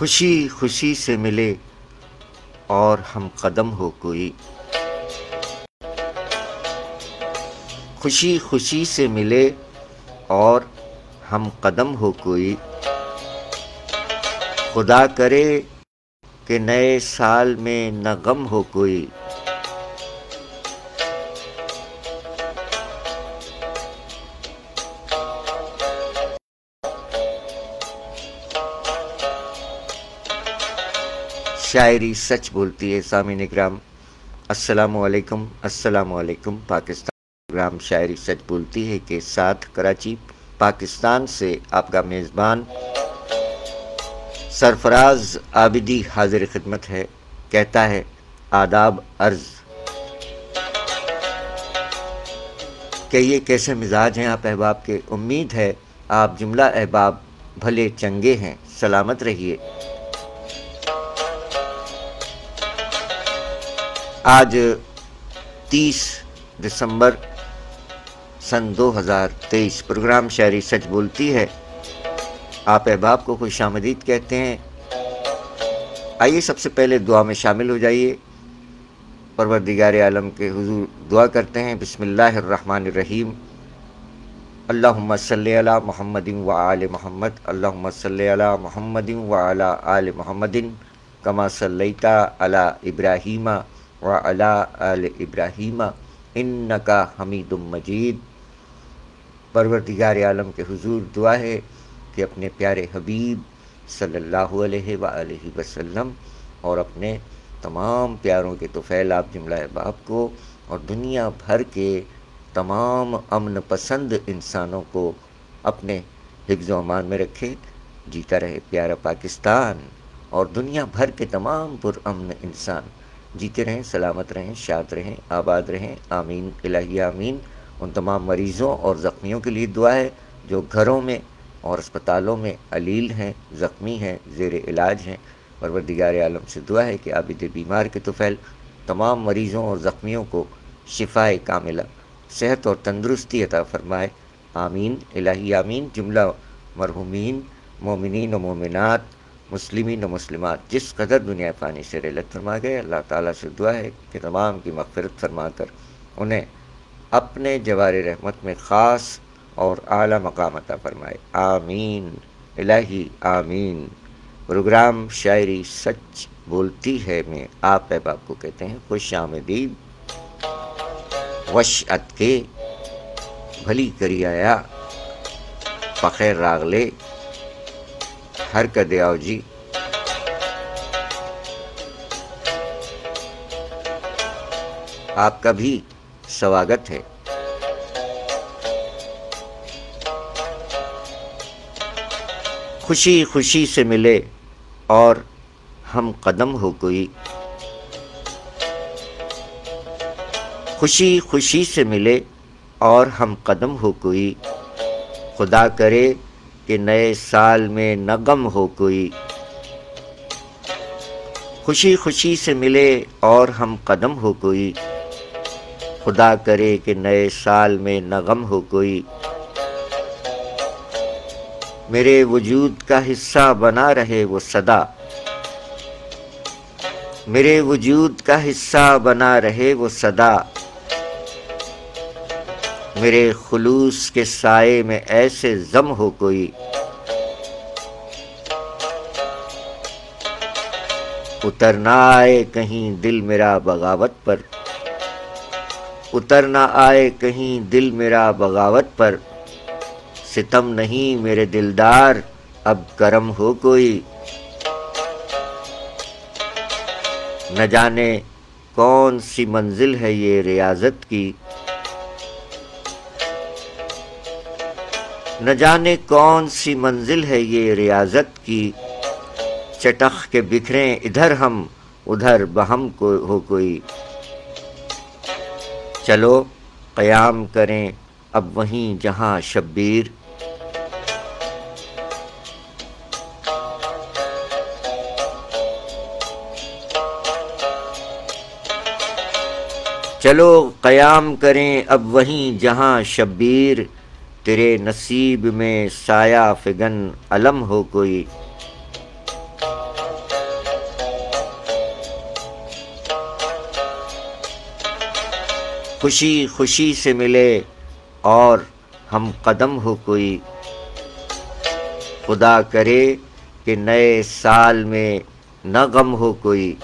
خوشی خوشی سے ملے اور ہم قدم ہو کوئی، خوشی خوشی سے ملے اور ہم قدم ہو کوئی، خدا کرے کہ نئے سال میں نہ غم ہو کوئی، شاعری سچ بولتی ہے۔ سامعین اکرام السلام علیکم، السلام علیکم۔ پاکستان پروگرام شاعری سچ بولتی ہے کے ساتھ کراچی پاکستان سے آپ کا میزبان سرفراز عابدی حاضر خدمت ہے، کہتا ہے آداب عرض کہ یہ کیسے مزاج ہیں آپ احباب کے۔ امید ہے آپ جملہ احباب بھلے چنگے ہیں، سلامت رہیے۔ آج 30 دسمبر سن 2023 پروگرام شاعری سچ بولتی ہے آپ احباب کو خوش آمدید کہتے ہیں۔ آئیے سب سے پہلے دعا میں شامل ہو جائیے۔ پروردگار عالم کے حضور دعا کرتے ہیں۔ بسم اللہ الرحمن الرحیم۔ اللہم صلی علی محمد وآل محمد، اللہم صلی علی محمد وعلی آل محمد کما صلیت علی ابراہیم وعلی آل ابراہیم انکا حمید مجید۔ پروردگار عالم کے حضور دعا ہے کہ اپنے پیارے حبیب صلی اللہ علیہ وآلہ وسلم اور اپنے تمام پیاروں کے طفیل آپ جملہ احباب کو اور دنیا بھر کے تمام امن پسند انسانوں کو اپنے حفظ و امان میں رکھے۔ جیتا رہے پیارا پاکستان اور دنیا بھر کے تمام پرامن انسان جیتے رہیں، سلامت رہیں، شاد رہیں، آباد رہیں، آمین الہی آمین۔ ان تمام مریضوں اور زخمیوں کے لیے دعا ہے جو گھروں میں اور اسپتالوں میں علیل ہیں، زخمی ہیں، زیر علاج ہیں۔ پروردگار عالم سے دعا ہے کہ عابد بیمار کے طفیل تمام مریضوں اور زخمیوں کو شفائے کاملہ، صحت اور تندرستی عطا فرمائے، آمین الہی آمین۔ جملہ مرحومین مومنین و مومنات، مسلمین و مسلمات جس قدر دنیا فانی سے رحلت فرما گئے، اللہ تعالیٰ سے دعا ہے کہ تمام کی مغفرت فرما کر انہیں اپنے جوار رحمت میں خاص اور اعلیٰ مقام عطا فرمائے، آمین الہی آمین۔ پروگرام شاعری سچ بولتی ہے میں آپ احباب کو کہتے ہیں خوش آمدید۔ وشعت کے بھلی کری آیا بخیر راغلے ہر کدے آؤ جی، آپ کا بھی سواگت ہے۔ خوشی خوشی سے ملے اور ہم قدم ہو کوئی، خوشی خوشی سے ملے اور ہم قدم ہو کوئی، خدا کرے کہ نئے سال میں نہ غم ہو کوئی، خوشی خوشی سے ملے اور ہم قدم ہو کوئی، خدا کرے کہ نئے سال میں نہ غم ہو کوئی، میرے وجود کا حصہ بنا رہے وہ صدا، میرے وجود کا حصہ بنا رہے وہ صدا، میرے خلوص کے سائے میں ایسے ضم ہو کوئی، اتر نہ آئے کہیں دل میرا بغاوت پر، اتر نہ آئے کہیں دل میرا بغاوت پر، ستم نہیں میرے دلدار اب کرم ہو کوئی، نہ جانے کون سی منزل ہے یہ ریاضت کی، نہ جانے کون سی منزل ہے یہ ریاضت کی، چٹخ کے بکھریں ادھر ہم ادھر بہم کو ہو کوئی، چلو قیام کریں اب وہیں جہاں شبیر، چلو قیام کریں اب وہیں جہاں شبیر، تیرے نصیب میں سایہ فگن علم ہو کوئی، خوشی خوشی سے ملے اور ہم قدم ہو کوئی، خدا کرے کہ نئے سال میں نہ غم ہو کوئی۔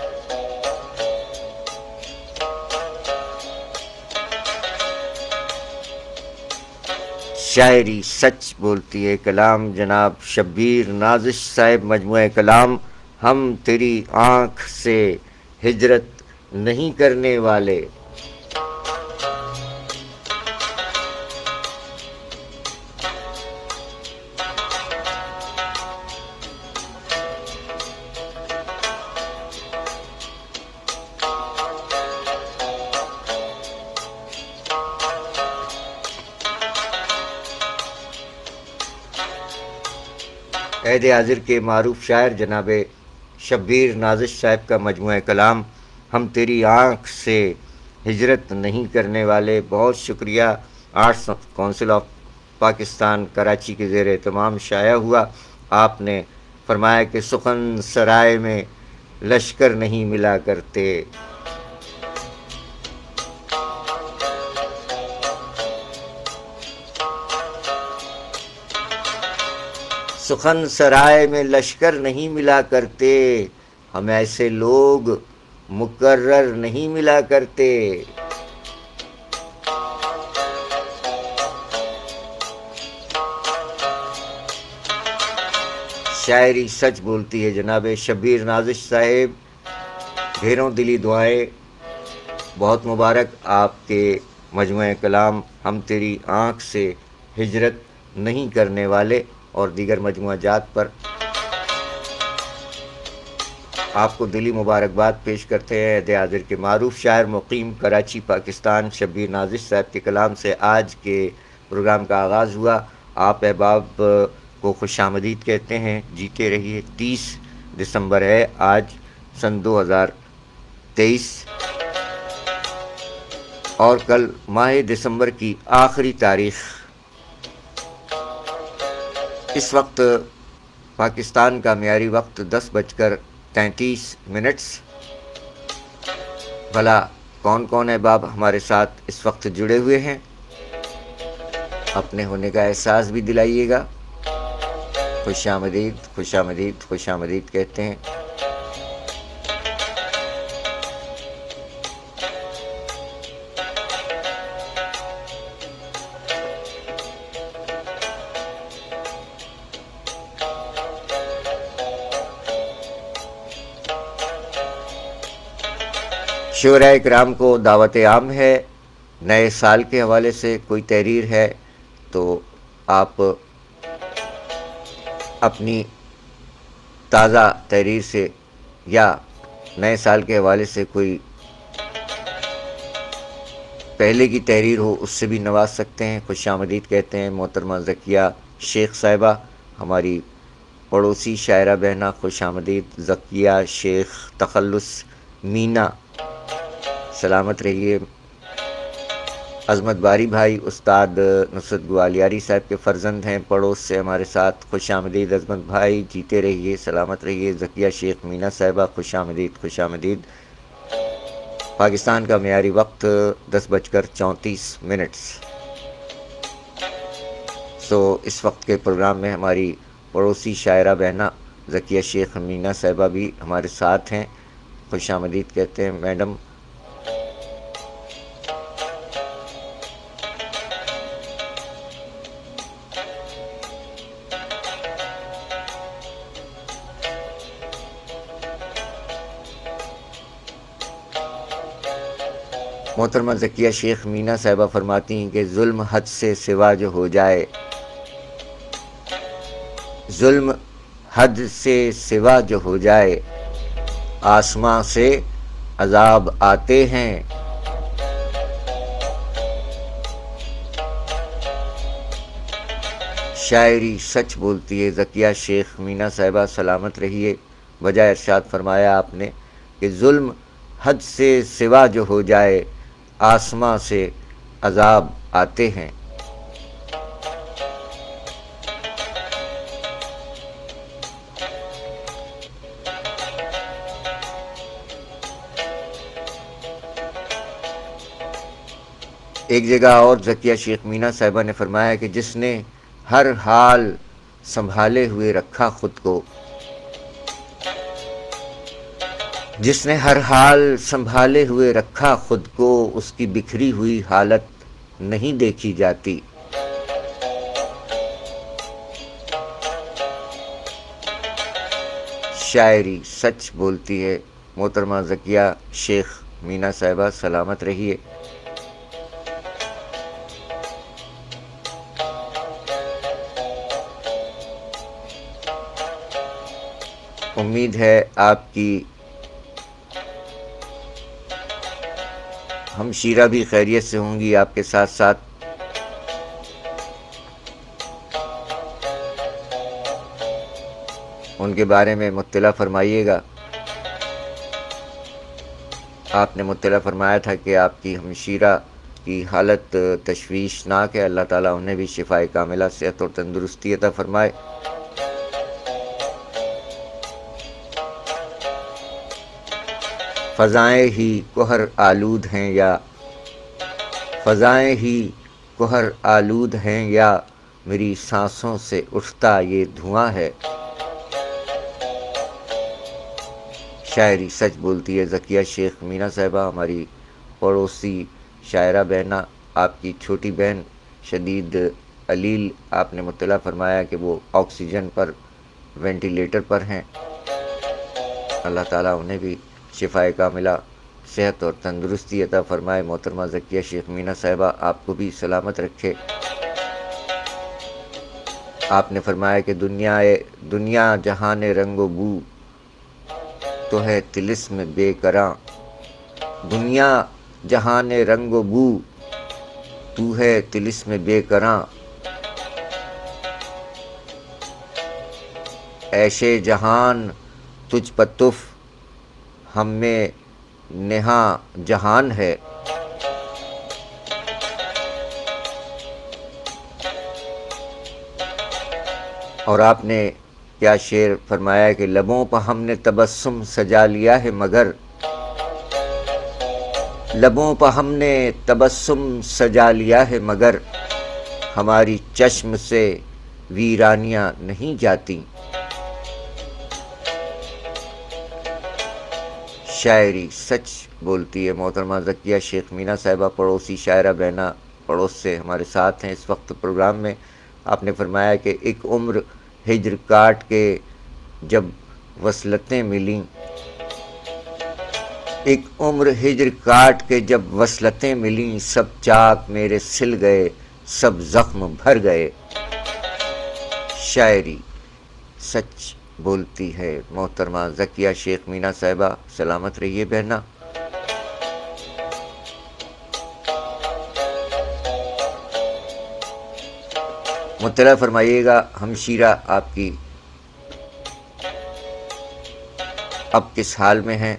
شاعری سچ بولتی ہے کلام، جناب شبیر نازش صاحب، مجموعہ کلام ہم تیری آنکھ سے ہجرت نہیں کرنے والے۔ عہد حاضر کے معروف شاعر جناب شبیر نازش صاحب کا مجموعہ کلام ہم تیری آنکھ سے ہجرت نہیں کرنے والے۔ بہت شکریہ۔ Arts council of Pakistan Karachi کے زیر اہتمام شائع ہوا۔ آپ نے فرمایا کہ سخن سرائے میں لشکر نہیں ملا کرتے۔ سخن سرائے میں لشکر نہیں ملا کرتے، ہم ایسے لوگ مقرر نہیں ملا کرتے۔ شاعری سچ بولتی ہے جناب شبیر نازش صاحب، ڈھیروں دلی دعائیں، بہت مبارک آپ کے مجموعہ کلام ہم تیری آنکھ سے ہجرت نہیں کرنے والے اور دیگر مجموعہ جات پر آپ کو دلی مبارکباد پیش کرتے ہیں۔ عہد حاضر کے معروف شاعر مقیم کراچی پاکستان شبیر نازش صاحب کے کلام سے آج کے پروگرام کا آغاز ہوا۔ آپ احباب کو خوش آمدید کہتے ہیں، جیتے رہیے۔ 30 دسمبر ہے آج سن 2023 اور کل ماہ دسمبر کی آخری تاریخ۔ اس وقت پاکستان کا معیاری وقت 10:33۔ بھلا کون کون احباب ہمارے ساتھ اس وقت جڑے ہوئے ہیں؟ اپنے ہونے کا احساس بھی دلائیے گا۔ خوش آمدید، خوش آمدید، خوش آمدید کہتے ہیں۔ شعراء کرام کو دعوت عام ہے، نئے سال کے حوالے سے کوئی تحریر ہے تو آپ اپنی تازہ تحریر سے یا نئے سال کے حوالے سے کوئی پہلے کی تحریر ہو اس سے بھی نواز سکتے ہیں۔ خوش آمدید کہتے ہیں محترمہ ذکیہ شیخ صاحبہ، ہماری پڑوسی شاعرہ بہنہ، خوش آمدید۔ ذکیہ شیخ تخلص مینا، سلامت رہیے۔ عظمت باری بھائی استاد نصرت گوالیاری صاحب کے فرزند ہیں، پڑوس سے ہمارے ساتھ، خوش آمدید عظمت بھائی، جیتے رہیے، سلامت رہیے۔ ذکیہ شیخ مینا صاحبہ، خوش آمدید، خوش آمدید۔ پاکستان کا معیاری وقت 10:34۔ اس وقت کے پروگرام میں ہماری پڑوسی شاعرہ بہنہ ذکیہ شیخ مینا صاحبہ بھی ہمارے ساتھ ہیں، خوش آمدید کہتے ہیں میڈم۔ محترمہ ذکیہ شیخ مینا صاحبہ فرماتی ہیں کہ ظلم حد سے سوا جو ہو جائے، ظلم حد سے سوا جو ہو جائے، آسماں سے عذاب آتے ہیں۔ شاعری سچ بولتی ہے ذکیہ شیخ مینا صاحبہ، سلامت رہیے۔ وجہ ارشاد فرمایا آپ نے کہ ظلم حد سے سوا جو ہو جائے، آسماں سے عذاب آتے ہیں۔ ایک جگہ اور ذکیہ شیخ مینا صاحبہ نے فرمایا کہ جس نے ہر حال سنبھالے ہوئے رکھا خود کو، جس نے ہر حال سنبھالے ہوئے رکھا خود کو، اس کی بکھری ہوئی حالت نہیں دیکھی جاتی۔ شاعری سچ بولتی ہے۔ محترمہ ذکیہ شیخ مینا صاحبہ سلامت رہیے۔ امید ہے آپ کی ہمشیرہ بھی خیریت سے ہوں گی آپ کے ساتھ ساتھ۔ ان کے بارے میں مطلع فرمائیے گا۔ آپ نے مطلع فرمایا تھا کہ آپ کی ہمشیرہ کی حالت تشویشناک ہے، اللہ تعالیٰ انہیں بھی شفائے کاملہ، صحت اور تندرستی عطا فرمائے۔ فضائیں ہی کہر آلود ہیں یا فضائیں ہی کہر آلود ہیں یا میری سانسوں سے اٹھتا یہ دھواں ہے۔ شاعری سچ بولتی ہے۔ ذکیہ شیخ مینا صاحبہ ہماری پڑوسی شاعرہ بہنہ، آپ کی چھوٹی بہن شدید علیل، آپ نے مطلع فرمایا کہ وہ آکسیجن پر، وینٹیلیٹر پر ہیں۔ اللہ تعالیٰ انہیں بھی شفائے کاملہ، صحت اور تندرستی عطا فرمائے۔ محترمہ ذکیہ شیخ مینا صاحبہ آپ کو بھی سلامت رکھے۔ آپ نے فرمایا کہ دنیا جہان رنگ و بو تو ہے طلسم بے کراں، دنیا جہان رنگ و بو تو ہے طلسم بے کراں، عیش جہان تجھ پتف ہم میں نہاں جہان ہے۔ اور آپ نے کیا شعر فرمایا کہ لبوں پہ ہم نے تبسم سجا لیا ہے مگر، لبوں پہ ہم نے تبسم سجا لیا ہے مگر، ہماری چشم سے ویرانیاں نہیں جاتی۔ شاعری سچ بولتی ہے۔ محترمہ ذکیہ شیخ مینا صاحبہ پڑوسی شاعرہ بہنہ پڑوس سے ہمارے ساتھ ہیں اس وقت پروگرام میں۔ آپ نے فرمایا کہ ایک عمر ہجر کاٹ کے جب وصلتیں ملیں، ایک عمر ہجر کاٹ کے جب وصلتیں ملیں، سب چاک میرے سل گئے، سب زخم بھر گئے۔ شاعری سچ بولتی ہے۔ محترمہ ذکیہ شیخ مینا صاحبہ سلامت رہیے بہنہ۔ مطلع فرمائیے گا ہمشیرہ آپ کی اب کس حال میں ہیں؟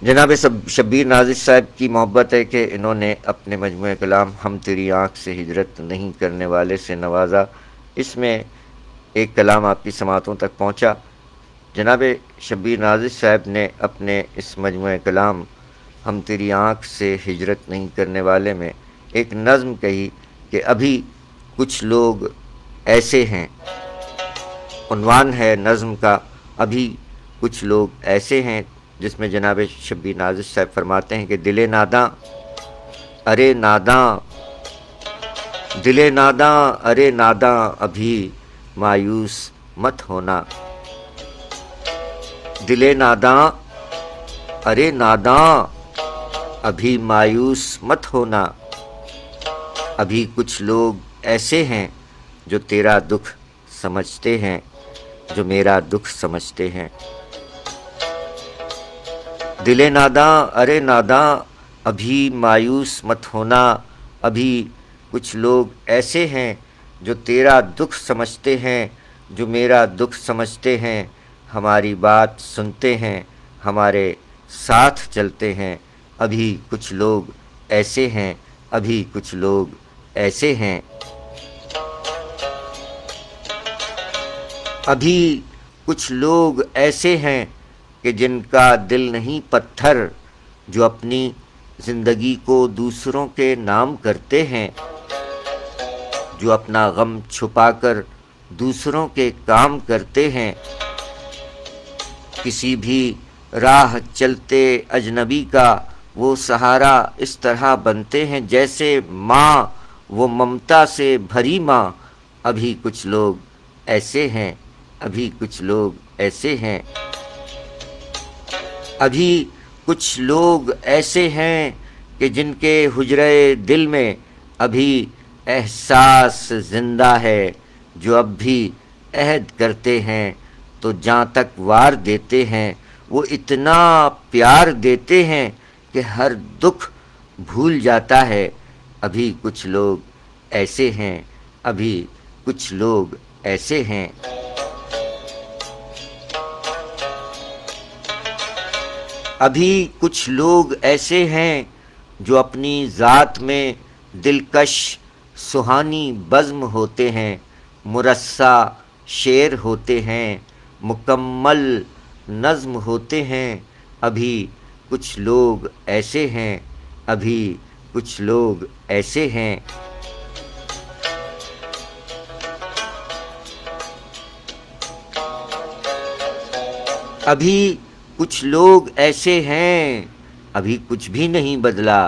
جناب شبیر ناظر صاحب کی محبت ہے کہ انہوں نے اپنے مجموعہ کلام ہم تیری آنکھ سے ہجرت نہیں کرنے والے سے نوازا۔ اس میں ایک کلام آپ کی سماعتوں تک پہنچا۔ جناب شبیر ناظر صاحب نے اپنے اس مجموعہ کلام ہم تیری آنکھ سے ہجرت نہیں کرنے والے میں ایک نظم کہی کہ ابھی کچھ لوگ ایسے ہیں۔ عنوان ہے نظم کا ابھی کچھ لوگ ایسے ہیں، جس میں جناب شبیر ناظر صاحب فرماتے ہیں کہ دل ناداں ارے ناداں، دل ناداں ارے ناداں ابھی مایوس مت ہونا، دل ناداں ارے ناداں ابھی مایوس مت ہونا، ابھی کچھ لوگ ایسے ہیں جو تیرا دکھ سمجھتے ہیں، جو میرا دکھ سمجھتے ہیں۔ دل ناداں ارے ناداں ابھی مایوس مت ہونا، ابھی کچھ لوگ ایسے ہیں جو تیرا دکھ سمجھتے ہیں، جو میرا دکھ سمجھتے ہیں، ہماری بات سنتے ہیں، ہمارے ساتھ چلتے ہیں۔ ابھی کچھ لوگ ایسے ہیں، ابھی کچھ لوگ ایسے ہیں، ابھی کچھ لوگ ایسے ہیں کہ جن کا دل نہیں پتھر، جو اپنی زندگی کو دوسروں کے نام کرتے ہیں، جو اپنا غم چھپا کر دوسروں کے کام کرتے ہیں، کسی بھی راہ چلتے اجنبی کا وہ سہارا اس طرح بنتے ہیں جیسے ماں وہ ممتا سے بھری ماں۔ ابھی کچھ لوگ ایسے ہیں، ابھی کچھ لوگ ایسے ہیں، ابھی کچھ لوگ ایسے ہیں کہ جن کے حجرے دل میں ابھی احساس زندہ ہے، جو اب بھی عہد کرتے ہیں تو جاں تک وار دیتے ہیں، وہ اتنا پیار دیتے ہیں کہ ہر دکھ بھول جاتا ہے۔ ابھی کچھ لوگ ایسے ہیں، ابھی کچھ لوگ ایسے ہیں۔ ابھی کچھ لوگ ایسے ہیں جو اپنی ذات میں دلکش سہانی بزم ہوتے ہیں، مرصع شعر ہوتے ہیں، مکمل نظم ہوتے ہیں۔ ابھی کچھ لوگ ایسے ہیں، ابھی کچھ لوگ ایسے ہیں۔ ابھی کچھ لوگ ایسے ہیں، ابھی کچھ بھی نہیں بدلا،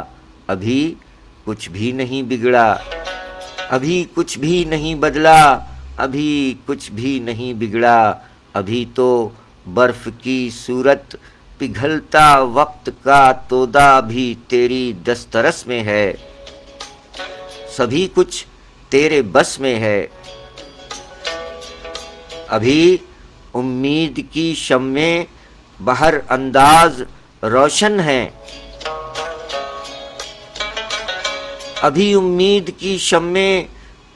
ابھی کچھ بھی نہیں بگڑا، ابھی کچھ بھی نہیں بدلا، ابھی کچھ بھی نہیں بگڑا۔ ابھی تو برف کی صورت پگھلتا وقت کا تودا بھی تیری دسترس میں ہے، سبھی کچھ تیرے بس میں ہے۔ ابھی امید کی شمعیں بہر انداز روشن ہیں، ابھی امید کی شمعیں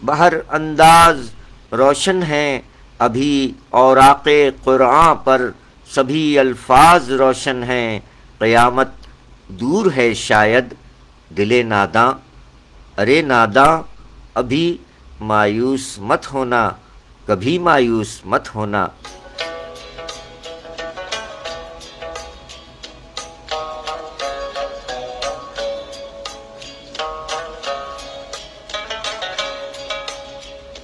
بہر انداز روشن ہیں۔ ابھی اوراق قرآن پر سبھی الفاظ روشن ہیں، قیامت دور ہے شاید۔ دل ناداں، ارے ناداں، ابھی مایوس مت ہونا، کبھی مایوس مت ہونا۔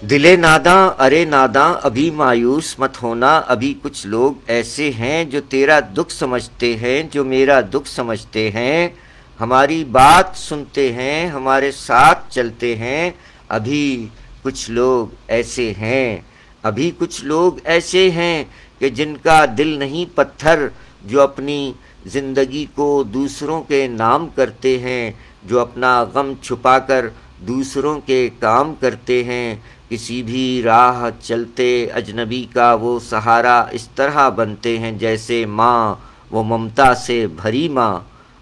دل ناداں، ارے ناداں، ابھی مایوس مت ہونا۔ ابھی کچھ لوگ ایسے ہیں جو تیرا دکھ سمجھتے ہیں، جو میرا دکھ سمجھتے ہیں، ہماری بات سنتے ہیں، ہمارے ساتھ چلتے ہیں۔ ابھی کچھ لوگ ایسے ہیں، ابھی کچھ لوگ ایسے ہیں کہ جن کا دل نہیں پتھر، جو اپنی زندگی کو دوسروں کے نام کرتے ہیں، جو اپنا غم چھپا کر دوسروں کے کام کرتے ہیں۔ کسی بھی راہ چلتے اجنبی کا وہ سہارا اس طرح بنتے ہیں جیسے ماں وہ ممتا سے بھری ماں۔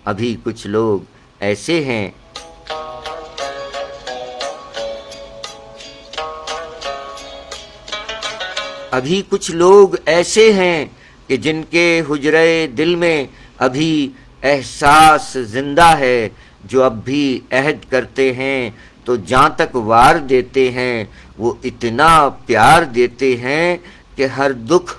ابھی کچھ لوگ ایسے ہیں۔ ابھی کچھ لوگ ایسے ہیں کہ جن کے حجرے دل میں ابھی احساس زندہ ہے، جو اب بھی عہد کرتے ہیں تو جاں تک وار دیتے ہیں، وہ اتنا پیار دیتے ہیں کہ ہر دکھ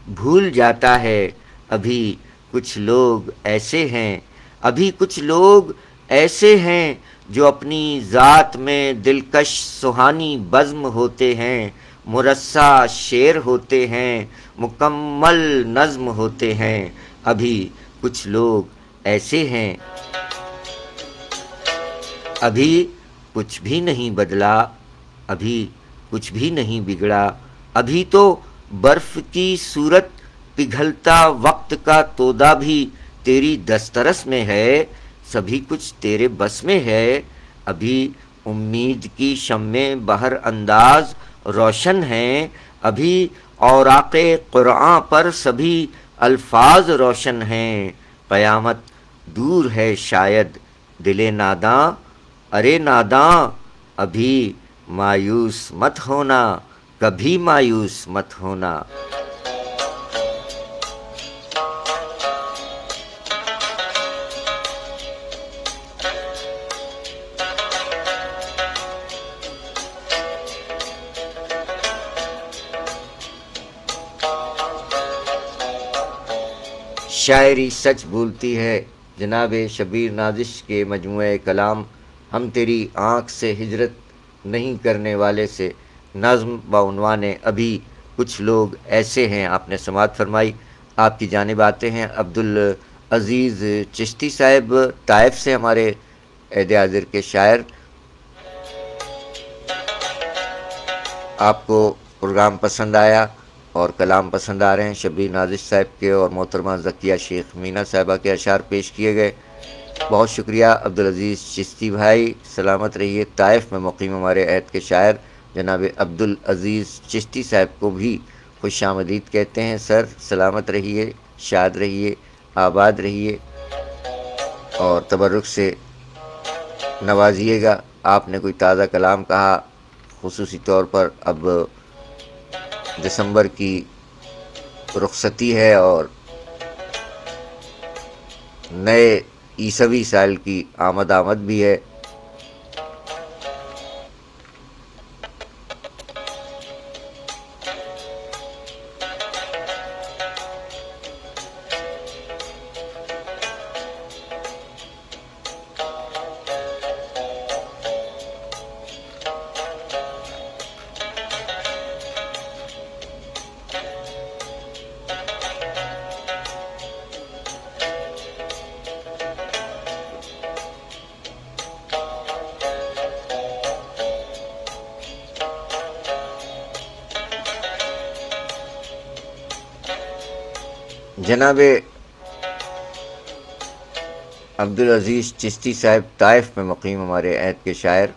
بھول جاتا ہے۔ ابھی کچھ لوگ ایسے ہیں، ابھی کچھ لوگ ایسے ہیں جو اپنی ذات میں دلکش سہانی بزم ہوتے ہیں، مرصع شعر ہوتے ہیں، مکمل نظم ہوتے ہیں۔ ابھی کچھ لوگ ایسے ہیں۔ ابھی کچھ بھی نہیں بدلا، ابھی کچھ بھی نہیں بگڑا۔ ابھی تو برف کی صورت پگھلتا وقت کا تودا بھی تیری دسترس میں ہے، سبھی کچھ تیرے بس میں ہے۔ ابھی امید کی شمعیں بہر انداز روشن ہیں، ابھی اوراق قرآن پر سبھی الفاظ روشن ہیں۔ قیامت دور ہے شاید۔ دل ناداں، ارے ناداں، ابھی مایوس مت ہونا، کبھی مایوس مت ہونا۔ شاعری سچ بولتی ہے جناب شبیر نازش کے مجموعہ کلام ہم تیری آنکھ سے ہجرت نہیں کرنے والے سے نظم بعنوان ابھی کچھ لوگ ایسے ہیں آپ نے سماعت فرمائی۔ آپ کی جانب آتے ہیں عبدالعزیز چشتی صاحب طائف سے، ہمارے عہد حاضر کے شاعر۔ آپ کو پروگرام پسند آیا اور کلام پسند آ رہے ہیں، شبیر نازش صاحب کے اور محترمہ ذکیہ شیخ مینا صاحبہ کے اشعار پیش کیے گئے۔ بہت شکریہ عبدالعزیز چشتی بھائی، سلامت رہیے۔ طائف میں مقیم ہمارے عہد کے شاعر جناب عبدالعزیز چشتی صاحب کو بھی خوش آمدید کہتے ہیں۔ سر سلامت رہیے، شاد رہیے، آباد رہیے اور تبرک سے نوازیے گا۔ آپ نے کوئی تازہ کلام کہا، خصوصی طور پر اب دسمبر کی رخصتی ہے اور نئے عیسوی سال کی آمد بھی ہے۔ جناب عبدالعزیز چشتی صاحب طائف میں مقیم ہمارے عہد کے شاعر۔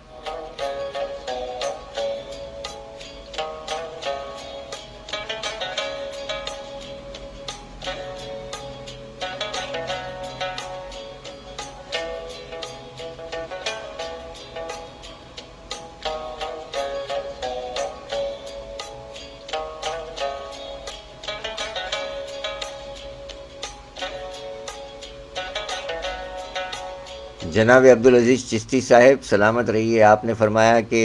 جناب عبدالعزیز چشتی صاحب سلامت رہیے۔ آپ نے فرمایا کہ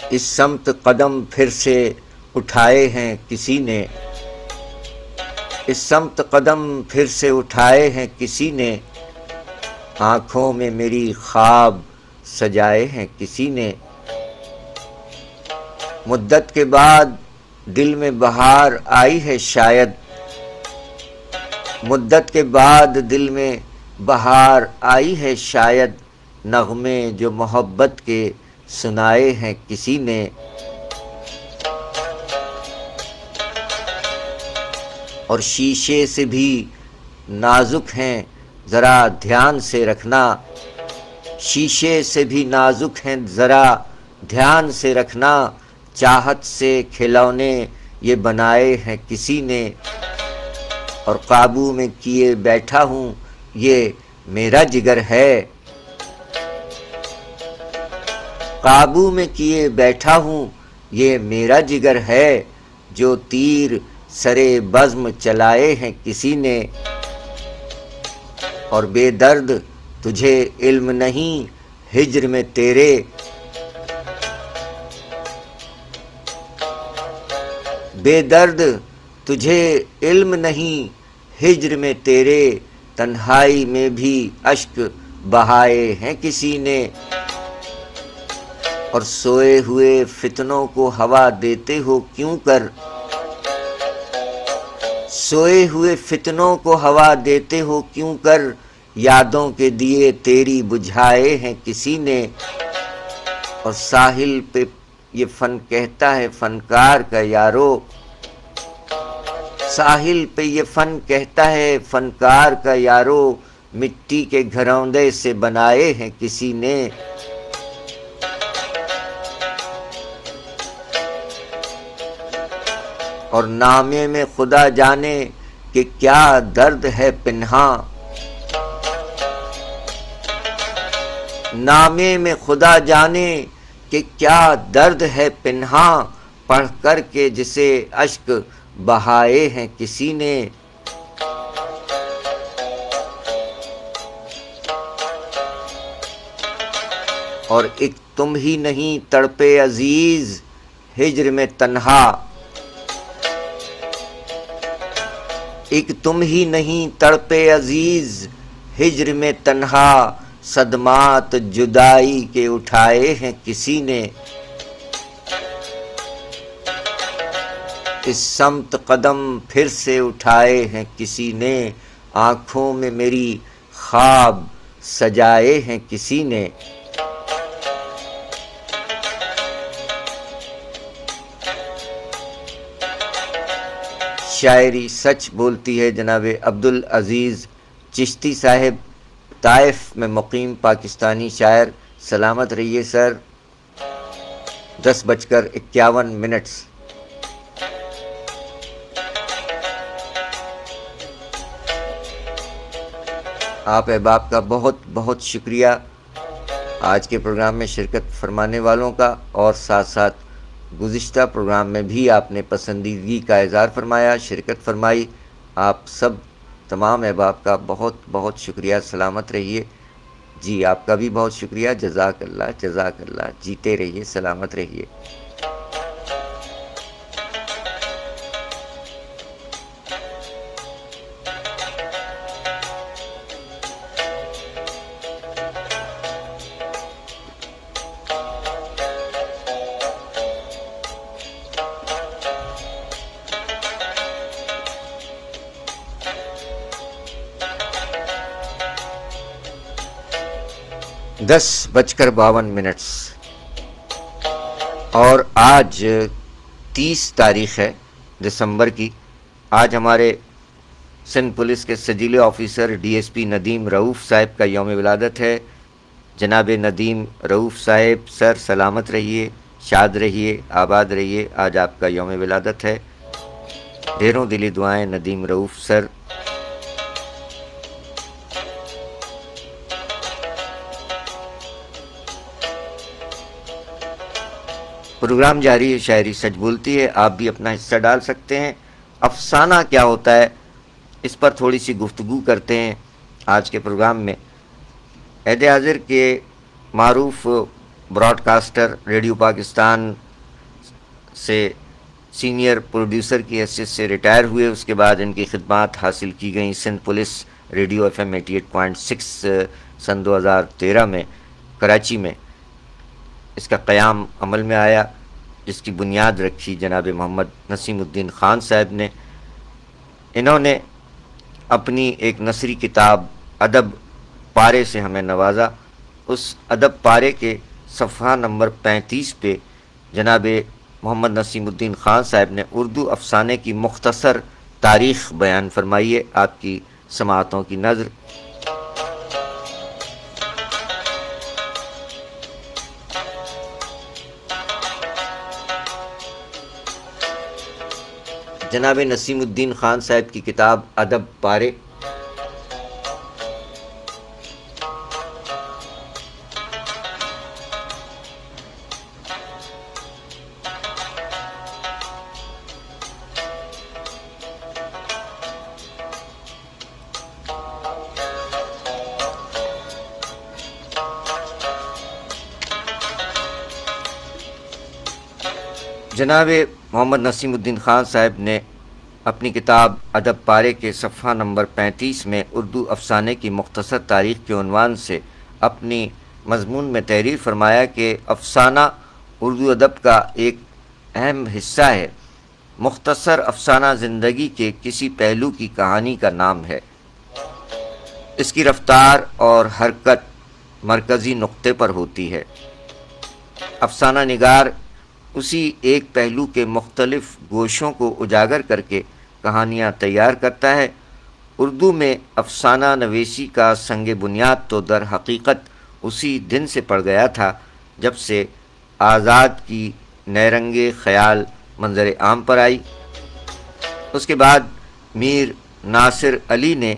اس سمت قدم پھر سے اٹھائے ہیں کسی نے، اس سمت قدم پھر سے اٹھائے ہیں کسی نے، آنکھوں میں میری خواب سجائے ہیں کسی نے، مدت کے بعد دل میں بہار آئی ہے شاید، مدت کے بعد دل میں بہار آئی ہے شاید، نغمے جو محبت کے سنائے ہیں کسی نے، اور شیشے سے بھی نازک ہیں ذرا دھیان سے رکھنا، شیشے سے بھی نازک ہیں ذرا دھیان سے رکھنا، چاہت سے کھلونے یہ بنائے ہیں کسی نے، اور قابو میں کیے بیٹھا ہوں یہ میرا جگر ہے، قابو میں کیے بیٹھا ہوں یہ میرا جگر ہے، جو تیر سرے بزم چلائے ہیں کسی نے، اور بے درد تجھے علم نہیں ہجر میں تیرے، بے درد تجھے علم نہیں ہجر میں تیرے، تنہائی میں بھی اشک بہائے ہیں کسی نے، اور سوئے ہوئے فتنوں کو ہوا دیتے ہو کیوں کر، سوئے ہوئے فتنوں کو ہوا دیتے ہو کیوں کر، یادوں کے دیے تیری بجھائے ہیں کسی نے، اور ساحل پہ یہ فن کہتا ہے فنکار کا یارو، ساحل پہ یہ فن کہتا ہے فنکار کا یارو، مٹی کے گھروندے سے بنائے ہیں کسی نے، اور نامے میں خدا جانے کہ کیا درد ہے پنہاں، نامے میں خدا جانے کہ کیا درد ہے پنہاں، پڑھ کر کے جسے اشک بہائے ہیں کسی نے، اور ایک تم ہی نہیں تڑپے عزیز ہجر میں تنہا، ایک تم ہی نہیں تڑپے عزیز ہجر میں تنہا، صدمات جدائی کے اٹھائے ہیں کسی نے، اس سمت قدم پھر سے اٹھائے ہیں کسی نے، آنکھوں میں میری خواب سجائے ہیں کسی نے۔ شاعری سچ بولتی ہے جناب عبدالعزیز چشتی صاحب، طائف میں مقیم پاکستانی شاعر۔ سلامت رہیے سر۔ 10:51۔ آپ احباب کا بہت بہت شکریہ آج کے پروگرام میں شرکت فرمانے والوں کا، اور ساتھ ساتھ گزشتہ پروگرام میں بھی آپ نے پسندیدگی کا اظہار فرمایا، شرکت فرمائی۔ آپ سب تمام احباب کا بہت بہت شکریہ۔ سلامت رہیے جی، آپ کا بھی بہت شکریہ۔ جزاک اللہ، جزاک اللہ۔ جیتے رہیے، سلامت رہیے۔ دس بج کر 52 اور آج 30 تاریخ ہے دسمبر کی۔ آج ہمارے سندھ پولیس کے سجیلے officer D S P Nadeem Rauf صاحب کا یوم ولادت ہے۔ جناب ندیم رؤوف صاحب، سر سلامت رہیے، شاد رہیے، آباد رہیے۔ آج آپ کا یوم ولادت ہے، ڈھیروں دلی دعائیں ندیم رؤوف سر۔ پروگرام جاری ہے، شاعری سچ بولتی ہے۔ آپ بھی اپنا حصہ ڈال سکتے ہیں۔ افسانہ کیا ہوتا ہے، اس پر تھوڑی سی گفتگو کرتے ہیں آج کے پروگرام میں۔ عہد حاضر کے معروف براڈ کاسٹر، ریڈیو پاکستان سے سینئر پروڈیوسر کی حیثیت سے ریٹائر ہوئے، اس کے بعد ان کی خدمات حاصل کی گئیں سندھ پولیس ریڈیو FM 88.6 سن 2013 میں کراچی میں اس کا قیام عمل میں آیا، جس کی بنیاد رکھی جناب محمد نسیم الدین خان صاحب نے۔ انہوں نے اپنی ایک نثری کتاب ادب پارے سے ہمیں نوازا۔ اس ادب پارے کے صفحہ نمبر 35 پہ جناب محمد نسیم الدین خان صاحب نے اردو افسانے کی مختصر تاریخ بیان فرمائی ہے، آپ کی سماعتوں کی نظر۔ جناب نسیم الدین خان صاحب کی کتاب ادب پارے۔ جناب محمد نسیم الدین خان صاحب نے اپنی کتاب ادب پارے کے صفحہ نمبر 35 میں اردو افسانے کی مختصر تاریخ کے عنوان سے اپنی مضمون میں تحریر فرمایا کہ افسانہ اردو ادب کا ایک اہم حصہ ہے۔ مختصر افسانہ زندگی کے کسی پہلو کی کہانی کا نام ہے۔ اس کی رفتار اور حرکت مرکزی نقطے پر ہوتی ہے۔ افسانہ نگار اسی ایک پہلو کے مختلف گوشوں کو اجاگر کر کے کہانیاں تیار کرتا ہے۔ اردو میں افسانہ نویسی کا سنگ بنیاد تو در حقیقت اسی دن سے پڑ گیا تھا جب سے آزاد کی نیرنگ خیال منظر عام پر آئی۔ اس کے بعد میر ناصر علی نے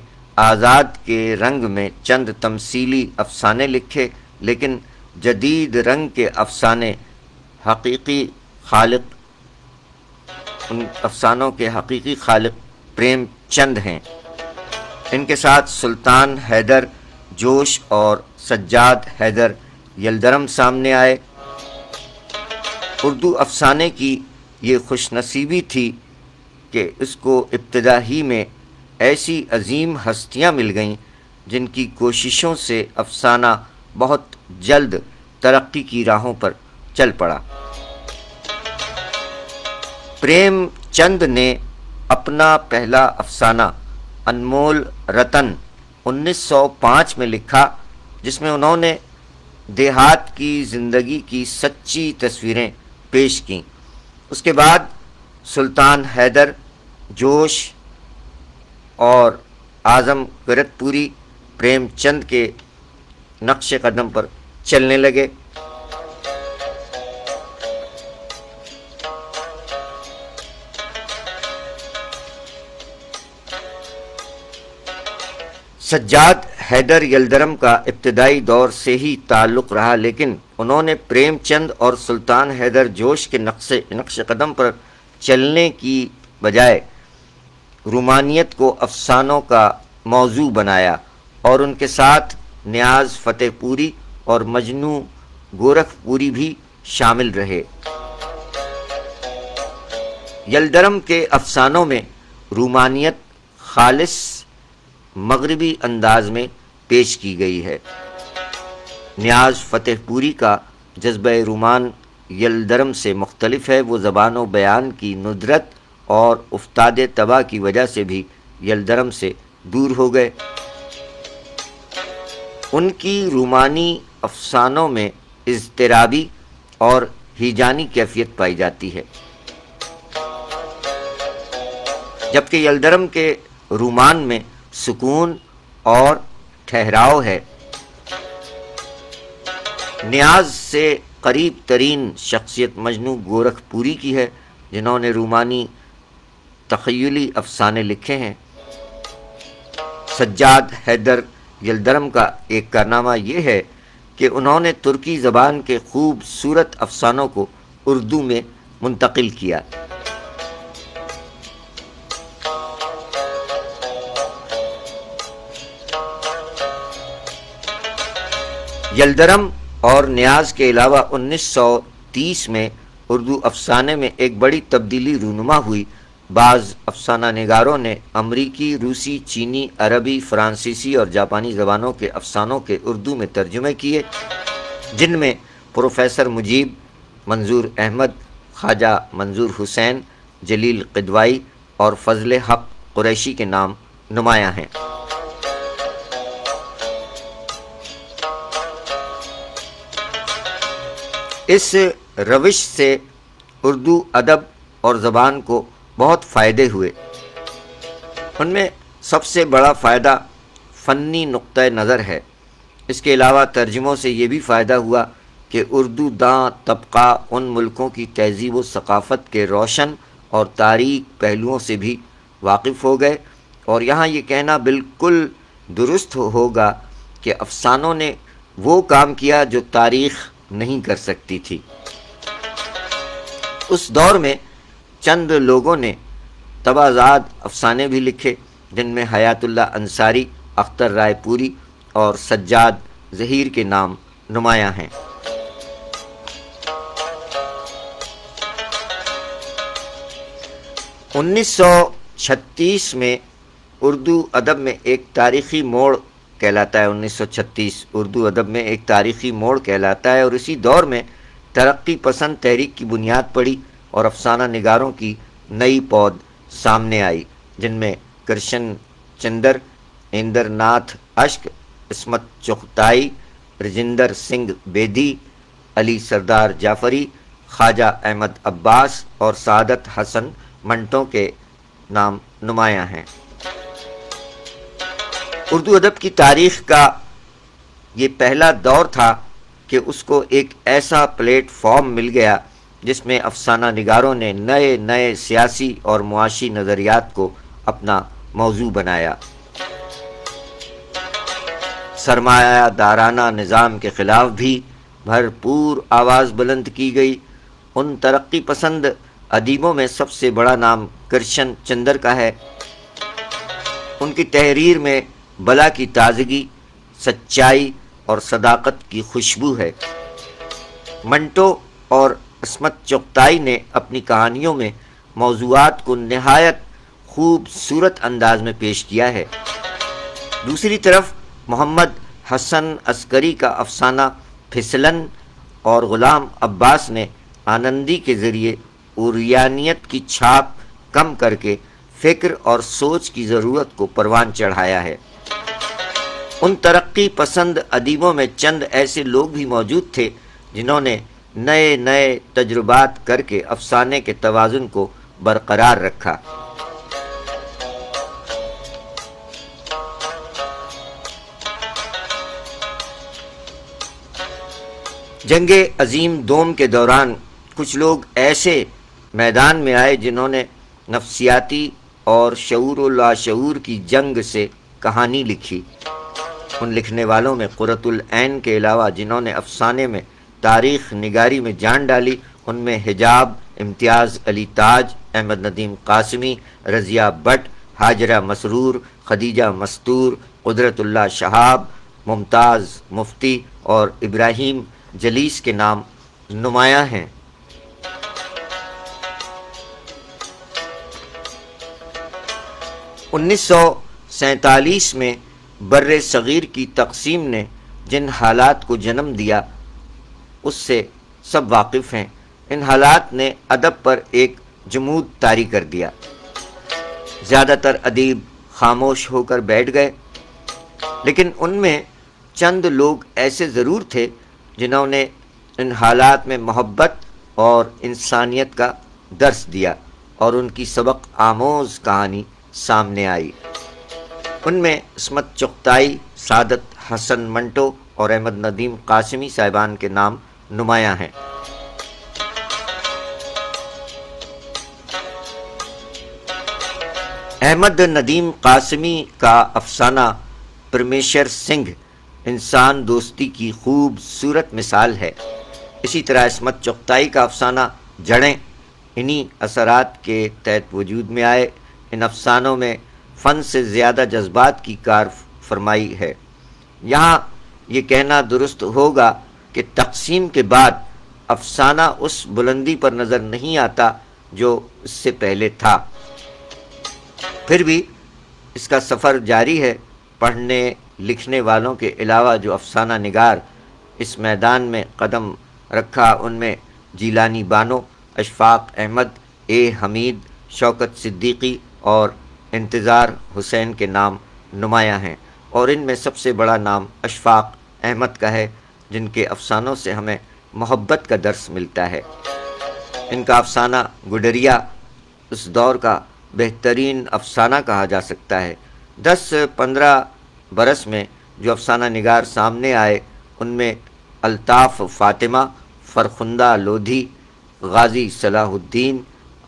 آزاد کے رنگ میں چند تمثیلی افسانے لکھے، لیکن جدید رنگ کے افسانے حقیقی خالق، ان افسانوں کے حقیقی خالق پریم چند ہیں۔ ان کے ساتھ سلطان حیدر جوش اور سجاد حیدر یلدرم سامنے آئے۔ اردو افسانے کی یہ خوش نصیبی تھی کہ اس کو ابتدا ہی میں ایسی عظیم ہستیاں مل گئیں جن کی کوششوں سے افسانہ بہت جلد ترقی کی راہوں پر چل پڑا۔ پریم چند نے اپنا پہلا افسانہ انمول رتن 1905 میں لکھا، جس میں انہوں نے دیہات کی زندگی کی سچی تصویریں پیش کیں۔ اس کے بعد سلطان حیدر، جوش اور اعظم کرت پوری پریم چند کے نقش قدم پر چلنے لگے۔ سجاد حیدر یلدرم کا ابتدائی دور سے ہی تعلق رہا، لیکن انہوں نے پریم چند اور سلطان حیدر جوش کے نقش قدم پر چلنے کی بجائے رومانیت کو افسانوں کا موضوع بنایا اور ان کے ساتھ نیاز فتح پوری اور مجنوں گورکھ پوری بھی شامل رہے۔ یلدرم کے افسانوں میں رومانیت خالص مغربی انداز میں پیش کی گئی ہے۔ نیاز فتح پوری کا جذبہ رومان یلدرم سے مختلف ہے۔ وہ زبان و بیان کی ندرت اور افتاد طبع کی وجہ سے بھی یلدرم سے دور ہو گئے۔ ان کی رومانی افسانوں میں اضطرابی اور ہیجانی کیفیت پائی جاتی ہے، جبکہ یلدرم کے رومان میں سکون اور ٹھہراؤ ہے۔ نیاز سے قریب ترین شخصیت مجنوں گورکھ پوری کی ہے، جنہوں نے رومانی تخیلی افسانے لکھے ہیں۔ سجاد حیدر یلدرم کا ایک کارنامہ یہ ہے کہ انہوں نے ترکی زبان کے خوبصورت افسانوں کو اردو میں منتقل کیا۔ یلدرم اور نیاز کے علاوہ 1930 میں اردو افسانے میں ایک بڑی تبدیلی رونما ہوئی۔ بعض افسانہ نگاروں نے امریکی، روسی، چینی، عربی، فرانسیسی اور جاپانی زبانوں کے افسانوں کے اردو میں ترجمے کیے، جن میں پروفیسر مجیب، منظور احمد، خواجہ منظور حسین، جلیل قدوائی اور فضل حق قریشی کے نام نمایاں ہیں۔ اس روش سے اردو ادب اور زبان کو بہت فائدے ہوئے۔ ان میں سب سے بڑا فائدہ فنی نقطہ نظر ہے۔ اس کے علاوہ ترجموں سے یہ بھی فائدہ ہوا کہ اردو داں طبقہ ان ملکوں کی تہذیب و ثقافت کے روشن اور تاریک پہلوؤں سے بھی واقف ہو گئے، اور یہاں یہ کہنا بالکل درست ہوگا کہ افسانوں نے وہ کام کیا جو تاریخ نہیں کر سکتی تھی۔ اس دور میں چند لوگوں نے طبعزاد افسانے بھی لکھے، جن میں حیات اللہ انصاری، اختر رائے پوری اور سجاد ظہیر کے نام نمایاں ہیں۔ انیس سو 1936 میں اردو ادب میں ایک تاریخی موڑ کہلاتا ہے۔ 1936 اردو ادب میں ایک تاریخی موڑ کہلاتا ہے، اور اسی دور میں ترقی پسند تحریک کی بنیاد پڑی اور افسانہ نگاروں کی نئی پود سامنے آئی، جن میں کرشن چندر، اندر ناتھ اشک، عصمت چغتائی، رجندر سنگھ بیدی، علی سردار جعفری، خواجہ احمد عباس اور سعادت حسن منٹو کے نام نمایاں ہیں۔ اردو ادب کی تاریخ کا یہ پہلا دور تھا کہ اس کو ایک ایسا پلیٹ فارم مل گیا جس میں افسانہ نگاروں نے نئے نئے سیاسی اور معاشی نظریات کو اپنا موضوع بنایا۔ سرمایہ دارانہ نظام کے خلاف بھی بھرپور آواز بلند کی گئی۔ ان ترقی پسند ادیبوں میں سب سے بڑا نام کرشن چندر کا ہے۔ ان کی تحریر میں بلا کی تازگی، سچائی اور صداقت کی خوشبو ہے۔ منٹو اور عصمت چغتائی نے اپنی کہانیوں میں موضوعات کو نہایت خوبصورت انداز میں پیش کیا ہے۔ دوسری طرف محمد حسن عسکری کا افسانہ پھسلن اور غلام عباس نے آنندی کے ذریعے اوریانیت کی چھاپ کم کر کے فکر اور سوچ کی ضرورت کو پروان چڑھایا ہے۔ ان ترقی پسند ادیبوں میں چند ایسے لوگ بھی موجود تھے جنہوں نے نئے نئے تجربات کر کے افسانے کے توازن کو برقرار رکھا۔ جنگ عظیم دوم کے دوران کچھ لوگ ایسے میدان میں آئے جنہوں نے نفسیاتی اور شعور و لاشعور کی جنگ سے کہانی لکھی۔ ان لکھنے والوں میں قرۃ العین کے علاوہ جنہوں نے افسانے میں تاریخ نگاری میں جان ڈالی، ان میں حجاب، امتیاز علی تاج، احمد ندیم قاسمی، رضیہ بٹ، ہاجرہ مسرور، خدیجہ مستور، قدرت اللہ شہاب، ممتاز مفتی اور ابراہیم جلیس کے نام نمایاں ہیں۔ 1947 میں بر صغیر کی تقسیم نے جن حالات کو جنم دیا اس سے سب واقف ہیں۔ ان حالات نے ادب پر ایک جمود طاری کر دیا۔ زیادہ تر ادیب خاموش ہو کر بیٹھ گئے، لیکن ان میں چند لوگ ایسے ضرور تھے جنہوں نے ان حالات میں محبت اور انسانیت کا درس دیا اور ان کی سبق آموز کہانی سامنے آئی۔ ان میں عصمت چغتائی، سعادت حسن منٹو اور احمد ندیم قاسمی صاحبان کے نام نمایاں ہیں۔ احمد ندیم قاسمی کا افسانہ پرمیشر سنگھ انسان دوستی کی خوبصورت مثال ہے۔ اسی طرح عصمت چغتائی کا افسانہ جڑیں انہی اثرات کے تحت وجود میں آئے۔ ان افسانوں میں فن سے زیادہ جذبات کی کار فرمائی ہے۔ یہاں یہ کہنا درست ہوگا کہ تقسیم کے بعد افسانہ اس بلندی پر نظر نہیں آتا جو اس سے پہلے تھا۔ پھر بھی اس کا سفر جاری ہے۔ پڑھنے لکھنے والوں کے علاوہ جو افسانہ نگار اس میدان میں قدم رکھا ان میں جیلانی بانو، اشفاق احمد، اے حمید، شوکت صدیقی اور انتظار حسین کے نام نمایاں ہیں، اور ان میں سب سے بڑا نام اشفاق احمد کا ہے، جن کے افسانوں سے ہمیں محبت کا درس ملتا ہے۔ ان کا افسانہ گڈریا اس دور کا بہترین افسانہ کہا جا سکتا ہے۔ 10-15 برس میں جو افسانہ نگار سامنے آئے ان میں الطاف فاطمہ، فرخندہ لودھی، غازی صلاح الدین،